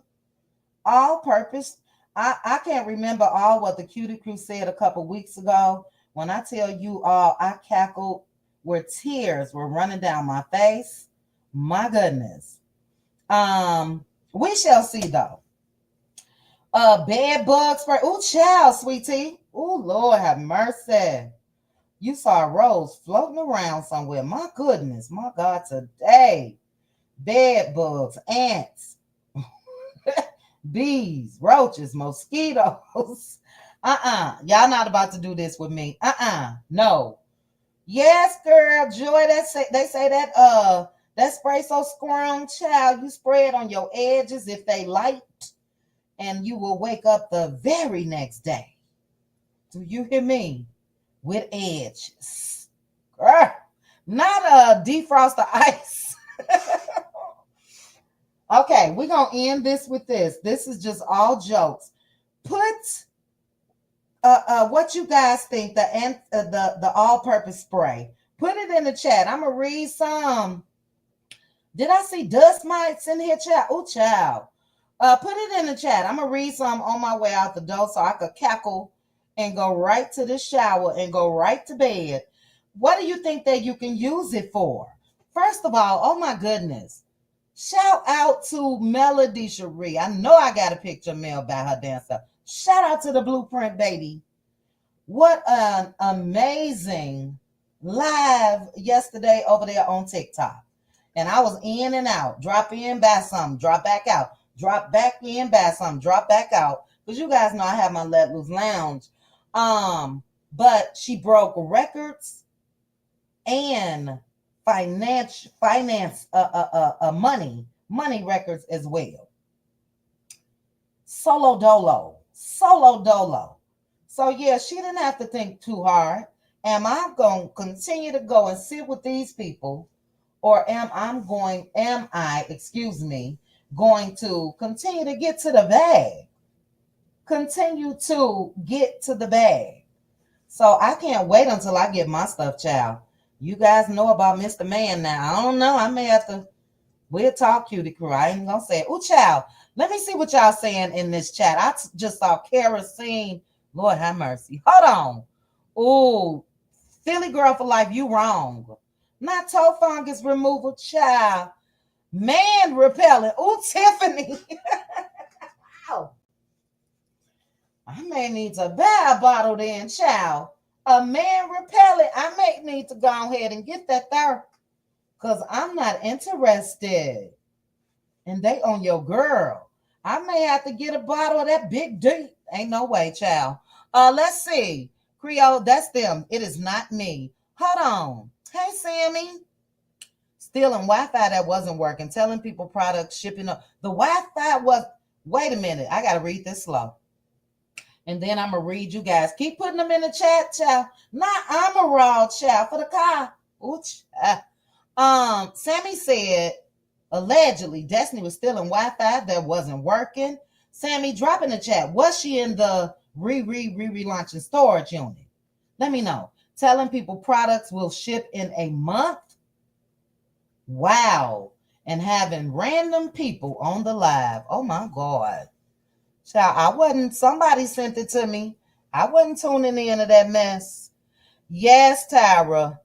All purpose. I can't remember all what the Cutie Crew said a couple weeks ago. When I tell you all, I cackled where tears were running down my face. My goodness. We shall see though. Bed bug spray. Ooh, child, sweetie. Ooh, Lord have mercy. You saw a rose floating around somewhere. My goodness, my God, today. Bed bugs, ants, bees, roaches, mosquitoes. Y'all not about to do this with me. No. Yes, girl, Joy. They say that spray so strong, child. You spray it on your edges if they light, and you will wake up the very next day. Do you hear me? With edges. Girl, not a defrost the ice. Okay, we're gonna end this with this. This is just all jokes. Put what you guys think the all-purpose spray. Put it in the chat. I'm gonna read some. Did I see dust mites in here, child? Oh, child. Put it in the chat. I'm gonna read some on my way out the door so I could cackle and go right to the shower and go right to bed. What do you think that you can use it for? First of all, oh my goodness. Shout out to Melody Cherie. I know I got a picture mailed by her dancer. Shout out to the Blueprint Baby. What an amazing live yesterday over there on TikTok. And I was in and out. Drop in, buy something, drop back out. Drop back in, buy something, drop back out. Because you guys know I have my Let Loose Lounge. But she broke records and finance money records as well. Solo dolo. So yeah, she didn't have to think too hard. Am I going to continue to go and sit with these people, or am I going to continue to get to the bag? Continue to get to the bag. So I can't wait until I get my stuff, child. You guys know about Mr. Man now. I don't know. I may have to. We'll talk, Cutie Crew. I ain't gonna say it. Ooh, child. Let me see what y'all saying in this chat. I just saw kerosene. Lord have mercy. Hold on. Ooh, Philly girl for life. You wrong. Not toe fungus removal, child. Man repellent. Ooh, Tiffany. Wow. I may need to buy a bottle then, child. A man repellent. I may need to go ahead and get that there. Because I'm not interested. And they on your girl. I may have to get a bottle of that Big D. Ain't no way, child. Let's see. Creole, that's them. It is not me. Hold on. Hey, Sammy. Stealing Wi-Fi that wasn't working. Telling people products shipping up. The Wi-Fi was... Wait a minute. I got to read this slow. And then I'm going to read you guys. Keep putting them in the chat, child. Not I'm a raw child for the car. Ooh, child. Sammy said, allegedly, Destiny was stealing Wi-Fi that wasn't working. Sammy, drop in the chat. Was she in the relaunching storage unit? Let me know. Telling people products will ship in a month. Wow. And having random people on the live. Oh my God. Child, somebody sent it to me. I wasn't tuning into that mess. Yes, Tyra.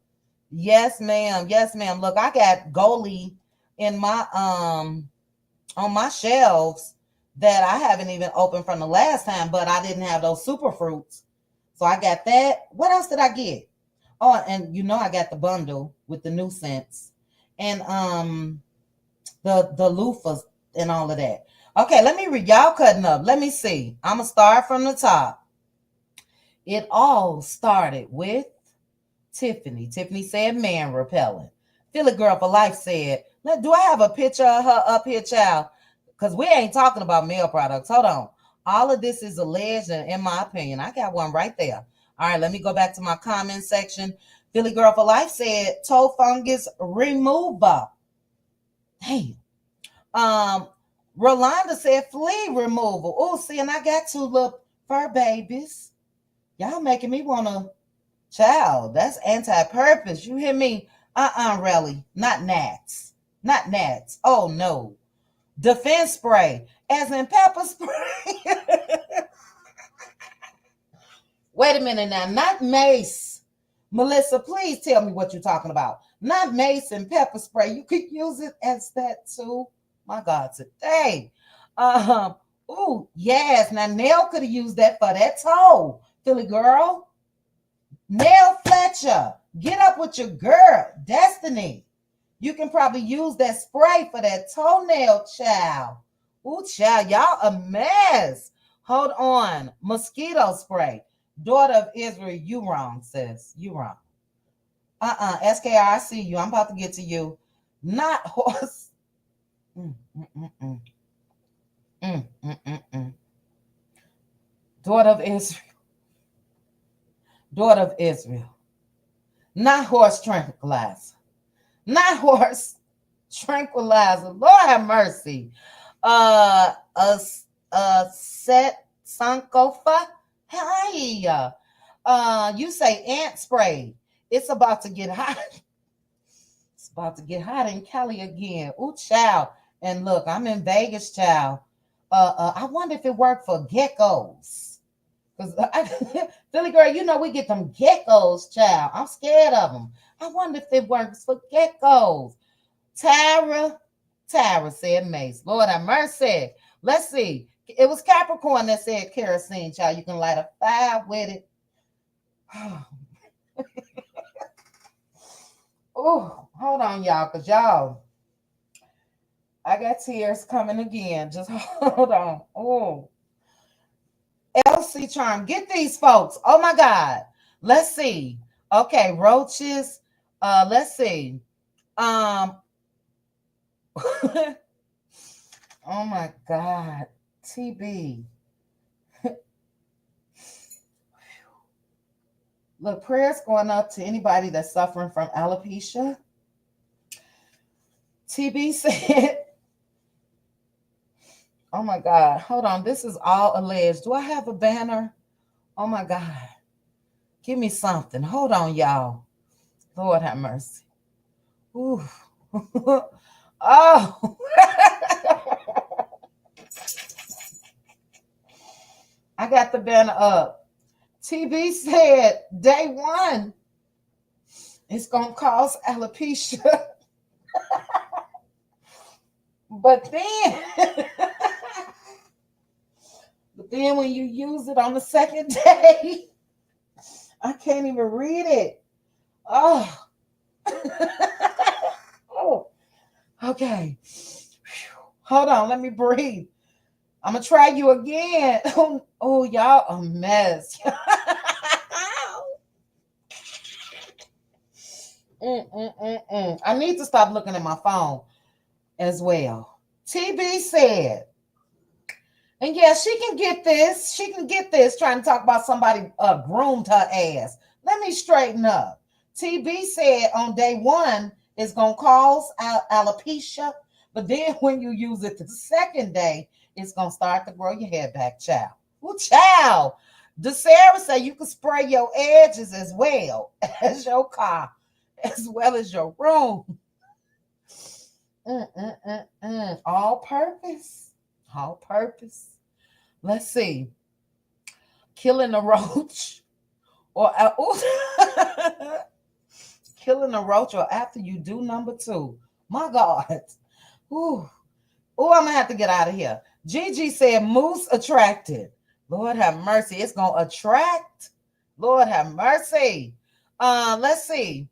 Yes, ma'am. Yes, ma'am. Look, I got Goalie in my on my shelves that I haven't even opened from the last time, but I didn't have those super fruits. So I got that. What else did I get? Oh, and I got the bundle with the new scents and the loofahs and all of that. Okay, let me read. Y'all cutting up. Let me see. I'm going to start from the top. It all started with Tiffany. Tiffany said man repellent. Philly Girl for Life said, do I have a picture of her up here, child? Because we ain't talking about male products. Hold on. All of this is alleged, and in my opinion, I got one right there. All right, let me go back to my comment section. Philly Girl for Life said toe fungus remover. Hey, Rolanda said flea removal. Oh, see, and I got two little fur babies. Y'all making me want to, child, that's anti-purpose. You hear me? Relly, not gnats. Not gnats. Oh, no. Defense spray, as in pepper spray. Wait a minute now, not mace. Melissa, please tell me what you're talking about. Not mace and pepper spray. You could use it as that too. My God, today. Oh, yes. Now, Nell could have used that for that toe. Philly girl. Nell Fletcher. Get up with your girl. Destiny. You can probably use that spray for that toenail, child. Ooh, child, y'all a mess. Hold on. Mosquito spray. Daughter of Israel, you wrong, sis. You wrong. SKR, I see you. I'm about to get to you. Not horse. Daughter of Israel. Daughter of Israel. Not horse tranquilizer. Not horse tranquilizer. Lord have mercy. A set sankofa. Hi. You say ant spray. It's about to get hot. It's about to get hot in Cali again. Ooh, child. And look, I'm in Vegas, child. I wonder if it worked for geckos. Because Philly girl, you know we get them geckos, child. I'm scared of them. I wonder if it works for geckos. Tara said mace. Lord have mercy. Let's see. It was Capricorn that said kerosene, child. You can light a fire with it. Oh, hold on, y'all, because y'all, I got tears coming again. Just hold on. Oh. LC Charm, get these folks. Oh my God. Let's see. Okay, roaches. Let's see. Oh my God. TB. Look, prayers going up to anybody that's suffering from alopecia. TB said, oh my God, hold on. This is all alleged. Do I have a banner? Oh my God. Give me something. Hold on, y'all. Lord have mercy. Ooh. Oh. I got the banner up. TB said day one, it's going to cause alopecia. But then when you use it on the second day, I can't even read it. Oh. Oh. Okay. Hold on. Let me breathe. I'm going to try you again. Oh, y'all a mess. I need to stop looking at my phone as well. TB said, and yeah, she can get this. She can get this trying to talk about somebody groomed her ass. Let me straighten up. TB said on day one, it's going to cause alopecia. But then when you use it the second day, it's going to start to grow your hair back, child. Well, child. DeSarah said you can spray your edges as well as your car, as well as your room. All purpose. All purpose. Let's see. Killing a roach or killing a roach or after you do number two. My God. Ooh. Oh, I'm going to have to get out of here. Gigi said moose attracted. Lord have mercy. It's going to attract. Lord have mercy. Let's see.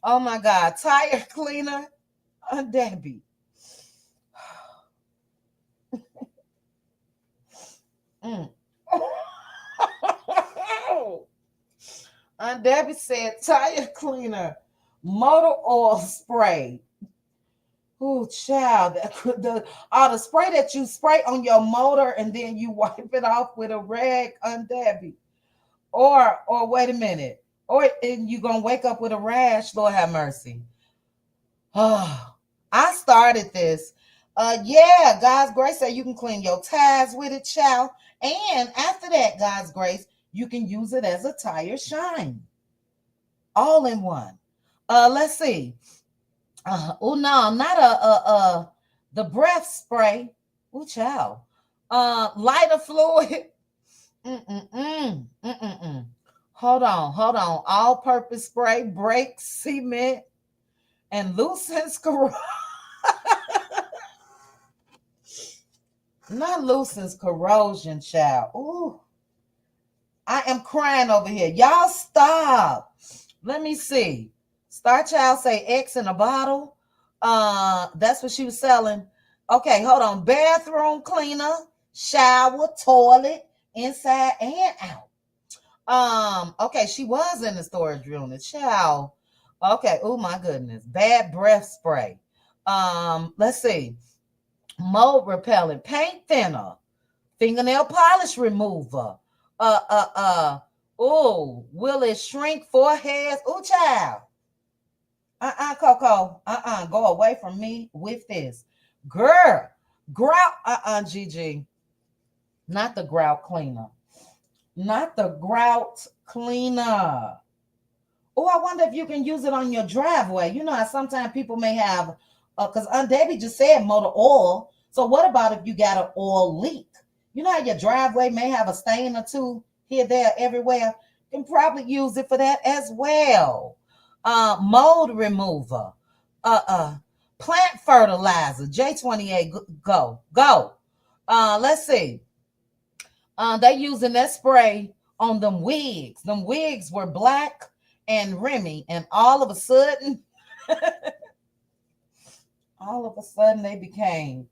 Oh, my God. Tire cleaner. Debbie. Debbie said tire cleaner, motor oil spray. Oh, child, the spray that you spray on your motor and then you wipe it off with a rag, Debbie. Or wait a minute. Or and you gonna wake up with a rash, Lord have mercy. Oh, I started this. Yeah, God's grace said you can clean your tires with it, child. And after that, God's grace, you can use it as a tire shine. All in one. Let's see. Oh no, not the breath spray. Oh child. Lighter fluid. Mm-mm-mm. Mm-mm-mm. Hold on. All-purpose spray breaks cement and loosens not loosens corrosion, child. Ooh, I am crying over here. Y'all stop. Let me see. Star Child say X in a bottle. That's what she was selling. Okay, hold on. Bathroom cleaner, shower, toilet, inside and out. Okay, she was in the storage unit. Child. Okay, oh my goodness. Bad breath spray. Let's see. Mold repellent, paint thinner, fingernail polish remover. Oh, will it shrink foreheads? Oh, child. Coco. Go away from me with this. Girl, grout, Gigi. Not the grout cleaner. Not the grout cleaner. Oh, I wonder if you can use it on your driveway. You know how sometimes people may have, because Aunt Debbie just said motor oil. So what about if you got an oil leak? You know how your driveway may have a stain or two here, there, everywhere. You can probably use it for that as well. Mold remover. Plant fertilizer. J28, go. Let's see. They using that spray on them wigs. Them wigs were black and Remy, and all of a sudden they became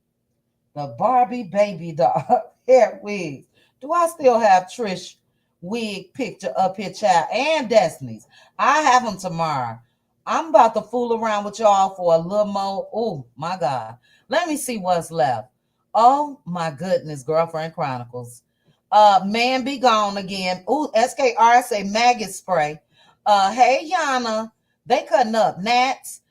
the Barbie baby doll hair wigs. Do I still have Trish wig picture up here, child, and Destiny's? I have them tomorrow. I'm about to fool around with y'all for a little more. Oh my God. Let me see what's left. Oh my goodness, Girlfriend Chronicles. Man be gone again. Ooh, SKR say maggot spray. Hey Yana, they cutting up. Nats.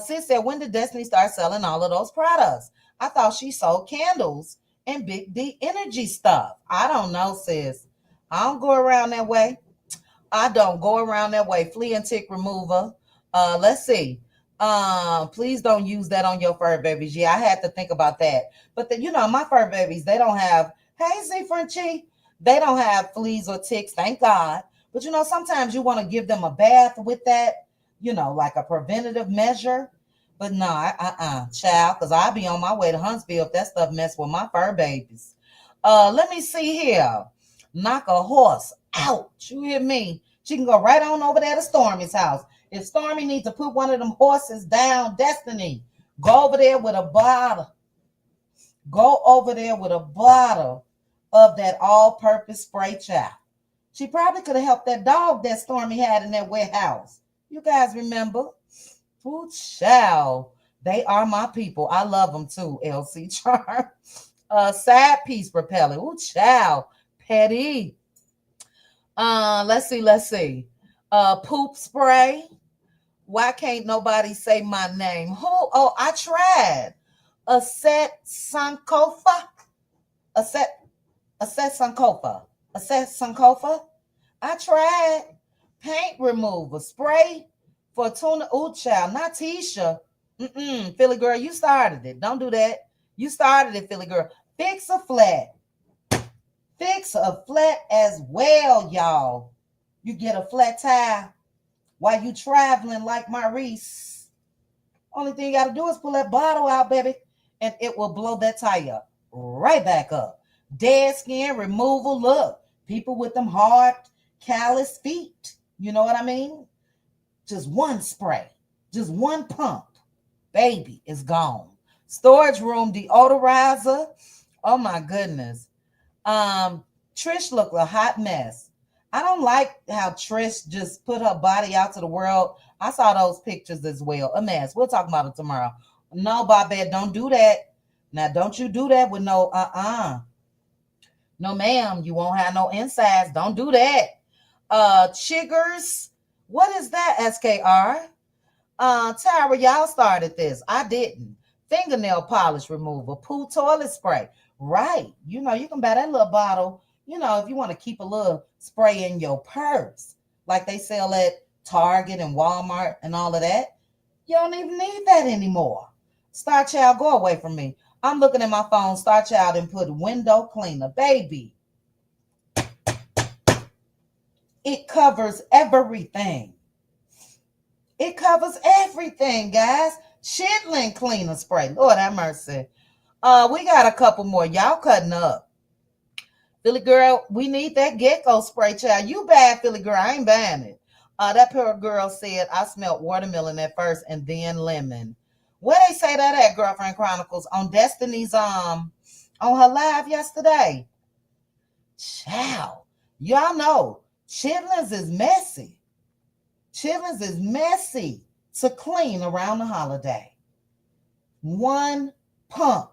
Sis said, when did Destiny start selling all of those products? I thought she sold candles and Big D energy stuff. I don't know, sis. I don't go around that way. Flea and tick remover. Let's see. Please don't use that on your fur babies. Yeah, I had to think about that. But my fur babies, they don't have, hey Z Frenchie, they don't have fleas or ticks, thank God. But sometimes you want to give them a bath with that, like a preventative measure. But no, child, because I'll be on my way to Huntsville if that stuff mess with my fur babies. Let me see here. Knock a horse out. You hear me? She can go right on over there to Stormy's house. If Stormy needs to put one of them horses down, Destiny, go over there with a bottle. Go over there with a bottle of that all-purpose spray, child. She probably could have helped that dog that Stormy had in that warehouse. You guys remember? Ooh, child. They are my people. I love them too, LC Charm. Side piece repellent. Ooh, child. Petty. Let's see. Poop spray. Why can't nobody say my name? Who? Oh, I tried. Acet Sankofa. I tried. Paint remover. Spray for tuna. Ooh, child. Not Tisha. Philly girl, you started it. Don't do that. You started it, Philly girl. Fix a flat as well, y'all. You get a flat tire while you traveling like Maurice. Only thing you got to do is pull that bottle out, baby, and it will blow that tire right back up. Dead skin removal. Look, people with them hard, callous feet. You know what I mean? Just one spray, just one pump. Baby, is gone. Storage room deodorizer. Oh my goodness. Trish looked a hot mess. I don't like how Trish just put her body out to the world. I saw those pictures as well. A mess. We'll talk about it tomorrow. No, Bobette, don't do that. Now, don't you do that with no No, ma'am, you won't have no insides. Don't do that. Chiggers. What is that, SKR? Tyra, y'all started this. I didn't. Fingernail polish remover, poo toilet spray. Right. You know, you can buy that little bottle, you know, if you want to keep a little spray in your purse, like they sell at Target and Walmart and all of that. You don't even need that anymore. Star Child, go away from me. I'm looking at my phone. Star Child and put window cleaner. Baby, it covers everything. It covers everything, guys. Chitlin cleaner spray. Lord have mercy. We got a couple more. Y'all cutting up. Philly girl, we need that gecko spray, child. You bad, Philly girl. I ain't buying it. That poor girl said I smelled watermelon at first and then lemon. Where they say that at, Girlfriend Chronicles? On Destiny's on her live yesterday. Child, y'all know chitlins is messy. Chitlins is messy to clean around the holiday. One pump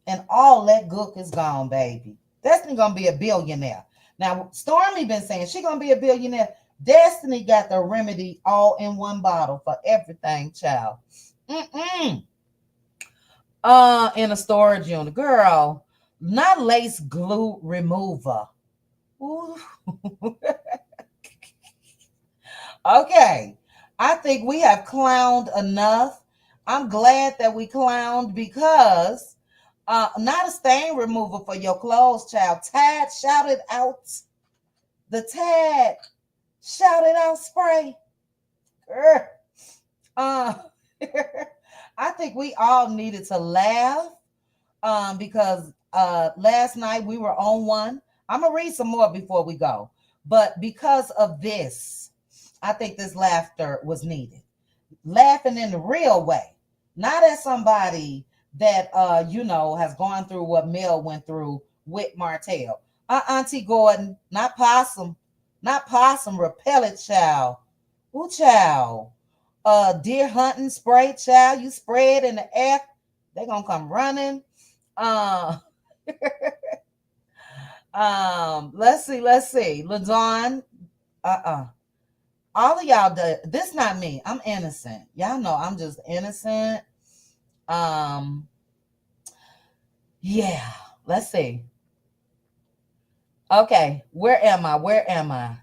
and all that gook is gone, baby. Destiny gonna be a billionaire. Now, Stormy been saying she gonna be a billionaire. Destiny got the remedy all in one bottle for everything, child. In a storage unit. Girl, not lace glue remover. Ooh. Okay. I think we have clowned enough. I'm glad that we clowned because not a stain remover for your clothes, child. Tad, shout it out. The Tad, shout it out spray. I think we all needed to laugh because last night we were on one. I'm going to read some more before we go. But because of this, I think this laughter was needed. Laughing in the real way. Not as somebody that, has gone through what Mel went through with Martell. Auntie Gordon, not possum. Not possum, repellent, child. Ooh, child. Deer hunting spray, child. You spray it in the air, they're going to come running. Let's see. LaDawn, all of y'all, this not me. I'm innocent. Y'all know I'm just innocent. Yeah, let's see. Okay, where am I?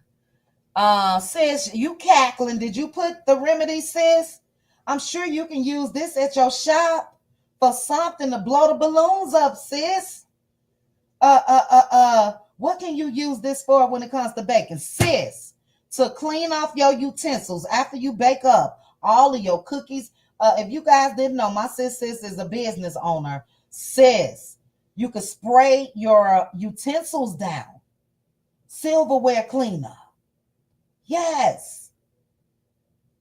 Sis, you cackling. Did you put the remedy, sis? I'm sure you can use this at your shop for something to blow the balloons up, sis. What can you use this for when it comes to baking? Sis, to clean off your utensils after you bake up all of your cookies. If you guys didn't know, my sis is a business owner. Sis, you can spray your utensils down. Silverware cleaner. Yes.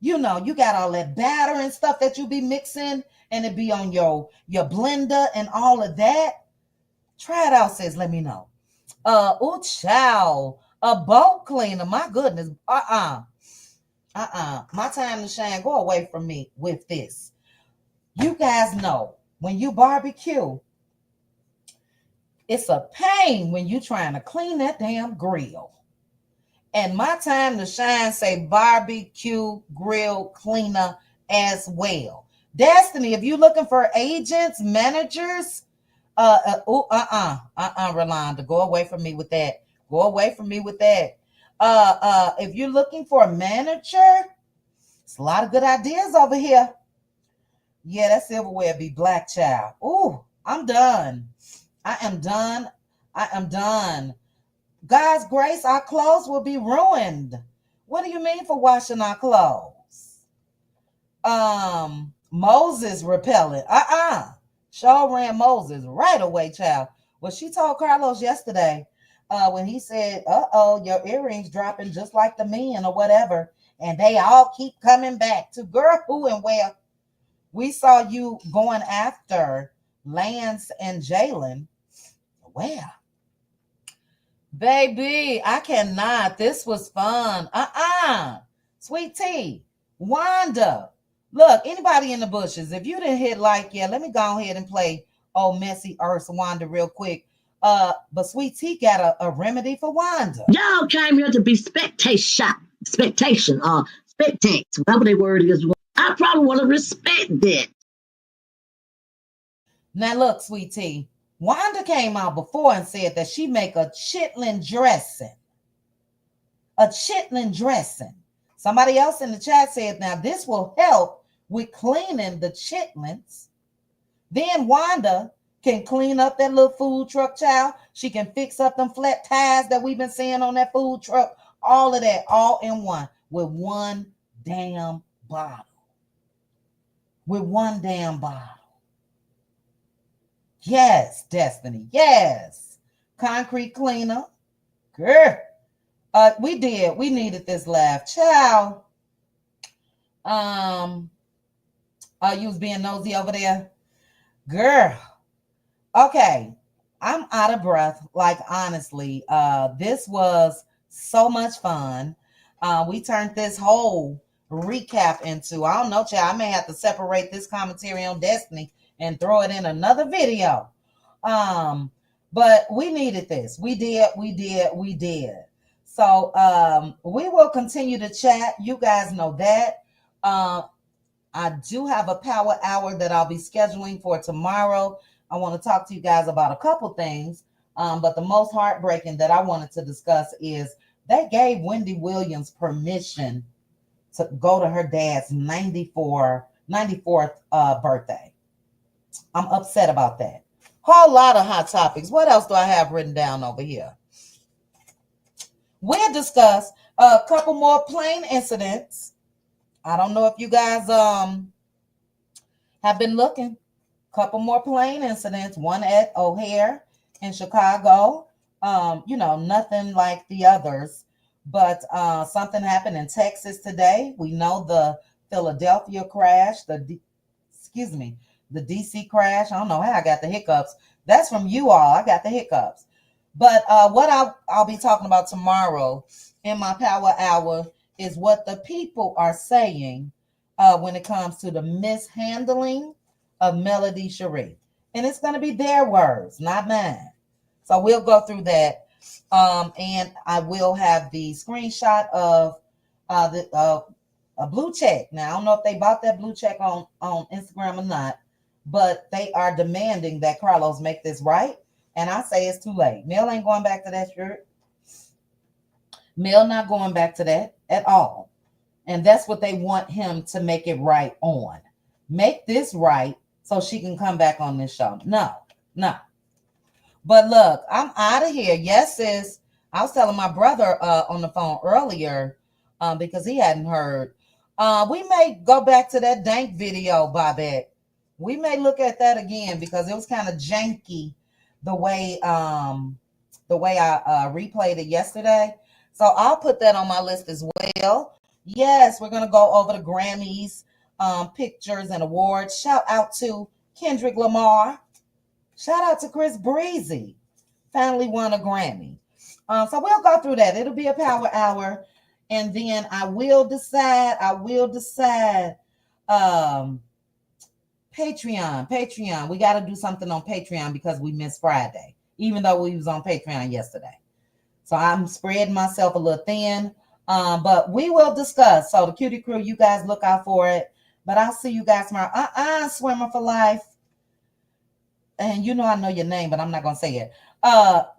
You know, you got all that batter and stuff that you be mixing and it be on your blender and all of that. Try it out, sis. Let me know. Oh, child. A boat cleaner. My goodness. My time to shine. Go away from me with this. You guys know when you barbecue, it's a pain when you trying to clean that damn grill. And my time to shine say barbecue grill cleaner as well. Destiny, if you're looking for agents, managers, Rolanda, go away from me with that. Go away from me with that. If you're looking for a manager, it's a lot of good ideas over here. Yeah, that silverware be black, child. Ooh, I'm done. I am done. God's grace, our clothes will be ruined. What do you mean for washing our clothes? Moses repellent. Shaw ran Moses right away, child. Well, she told Carlos yesterday when he said, your earrings dropping just like the men or whatever. And they all keep coming back to girl who and where. We saw you going after Lance and Jalen. Where? Baby, I cannot. This was fun. Sweet tea. Wanda. Look, anybody in the bushes, if you didn't hit like, yeah, let me go ahead and play Oh Messy Earth Wanda real quick. But Sweet Tea got a remedy for Wanda. Y'all came here to be spectates, whatever the word is. I probably want to respect that. Now look, Sweet Tea, Wanda came out before and said that she make a chitlin dressing. A chitlin dressing. Somebody else in the chat said, now this will help with cleaning the chitlins. Then Wanda can clean up that little food truck, child. She can fix up them flat tires that we've been seeing on that food truck. All of that, all in one, with one damn bottle. With one damn bottle. Yes, Destiny. Yes. Concrete cleaner. Girl. We did. We needed this laugh. Child. You was being nosy over there. Girl. Okay. I'm out of breath. Like, honestly, this was so much fun. We turned this whole recap into, I don't know, child, I may have to separate this commentary on Destiny and throw it in another video. But we needed this. We did. So we will continue to chat. You guys know that. I do have a power hour that I'll be scheduling for tomorrow. I want to talk to you guys about a couple things. But the most heartbreaking that I wanted to discuss is they gave Wendy Williams permission to go to her dad's 94th birthday. I'm upset about that. Whole lot of hot topics. What else do I have written down over here? We'll discuss a couple more plane incidents. I don't know if you guys have been looking. Couple more plane incidents. One at O'Hare in Chicago. Nothing like the others. But something happened in Texas today. We know the Philadelphia crash, the DC crash. I don't know how I got the hiccups. That's from you all. I got the hiccups. But what I'll be talking about tomorrow in my power hour is what the people are saying when it comes to the mishandling of Melody Cherie. And it's going to be their words, not mine. So we'll go through that. And I will have the screenshot of a blue check. Now, I don't know if they bought that blue check on Instagram or not, but they are demanding that Carlos make this right. And I say it's too late. Mel ain't going back to that shirt. Mel not going back to that at all. And that's what they want him to make it right on. Make this right so she can come back on this show. No. But look, I'm out of here. Yes, sis. I was telling my brother on the phone earlier because he hadn't heard. We may go back to that dank video, Bobette. We may look at that again because it was kind of janky the way I replayed it yesterday. So I'll put that on my list as well. Yes, we're gonna go over the Grammys, pictures and awards. Shout out to Kendrick Lamar. Shout out to Chris Breezy. Finally won a Grammy. So we'll go through that. It'll be a power hour. And then I will decide. Patreon. We got to do something on Patreon because we missed Friday, even though we was on Patreon yesterday. So I'm spreading myself a little thin. But we will discuss. So the Cutie Crew, you guys look out for it. But I'll see you guys tomorrow. Swimmer for life. And I know your name, but I'm not going to say it.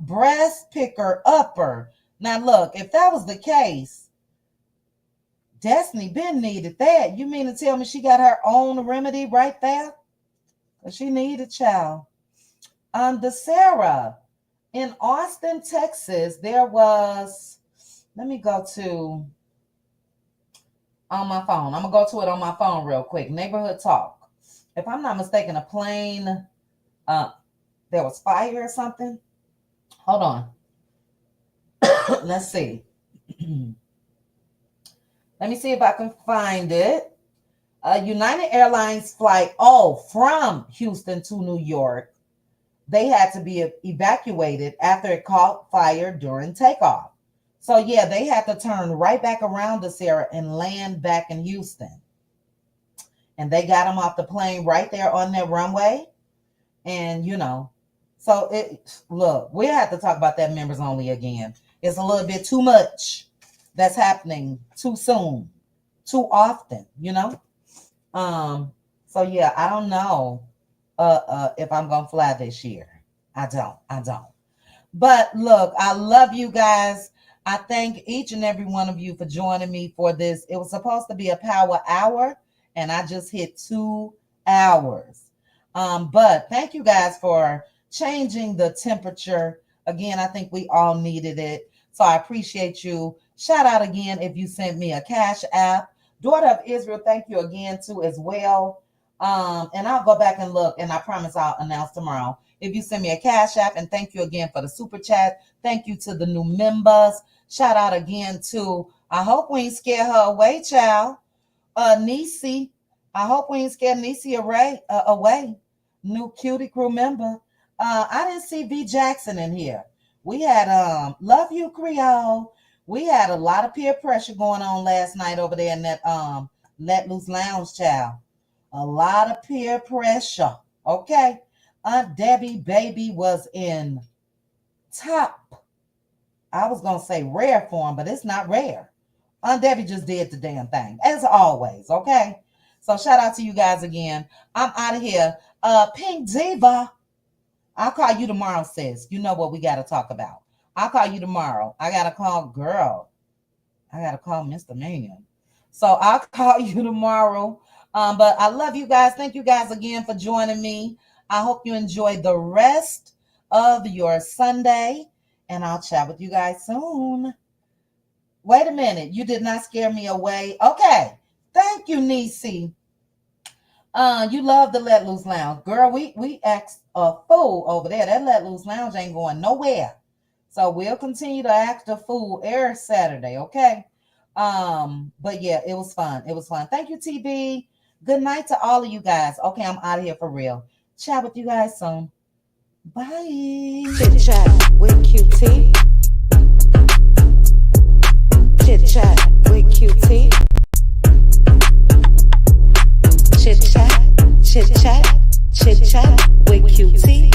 Breast picker upper. Now, look, if that was the case, Destiny Ben needed that. You mean to tell me she got her own remedy right there? Because she needed, child. The Sarah in Austin, Texas, there was, let me go to on my phone. I'm going to go to it on my phone real quick. Neighborhood Talk. If I'm not mistaken, a plane, there was fire or something. Hold on. Let's see. Let me see if I can find it. United Airlines flight, from Houston to New York. They had to be evacuated after it caught fire during takeoff. So, yeah, they had to turn right back around to Sarah and land back in Houston. and they got him off the plane right there on their runway. And, so look, we have to talk about that members only again. It's a little bit too much that's happening too soon, too often, So yeah, I don't know if I'm gonna fly this year. I don't. But look, I love you guys. I thank each and every one of you for joining me for this. It was supposed to be a power hour, and I just hit 2 hours. But thank you guys for changing the temperature. Again, I think we all needed it. So I appreciate you. Shout out again if you sent me a Cash App. Daughter of Israel, thank you again too as well. And I'll go back and look, and I promise I'll announce tomorrow. If you send me a Cash App, and thank you again for the super chat. Thank you to the new members. Shout out again to, I hope we ain't scare her away, child. Niecy. I hope we ain't scared Niecy away. New Cutie crew member. I didn't see V Jackson in here. We had Love You Creole. We had a lot of peer pressure going on last night over there in that Let Loose Lounge, child. A lot of peer pressure. Okay. Aunt Debbie baby was in top, I was going to say rare form, but it's not rare. Aunt Debbie just did the damn thing, as always, okay? So shout out to you guys again. I'm out of here. Pink Diva, I'll call you tomorrow, sis. You know what we got to talk about. I'll call you tomorrow. I got to call Mr. Man. So I'll call you tomorrow. But I love you guys. Thank you guys again for joining me. I hope you enjoy the rest of your Sunday, and I'll chat with you guys soon. Wait a minute. You did not scare me away. Okay. Thank you, Niecy. You love the Let Loose Lounge. Girl, we act a fool over there. That Let Loose Lounge ain't going nowhere. So we'll continue to act a fool every Saturday, okay? But yeah, it was fun. It was fun. Thank you, TB. Good night to all of you guys. Okay, I'm out of here for real. Chat with you guys soon. Bye. Chit chat with QT. Chit chat with QT. Chit chat, chit chat, chit chat with QT.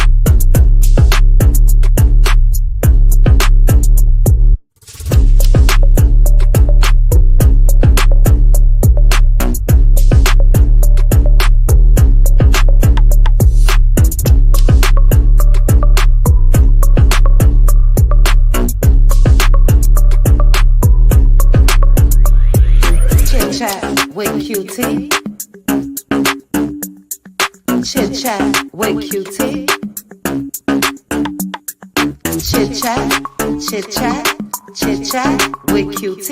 With QT. Chit chat with QT. Chit chat, chit chat, chit chat with QT.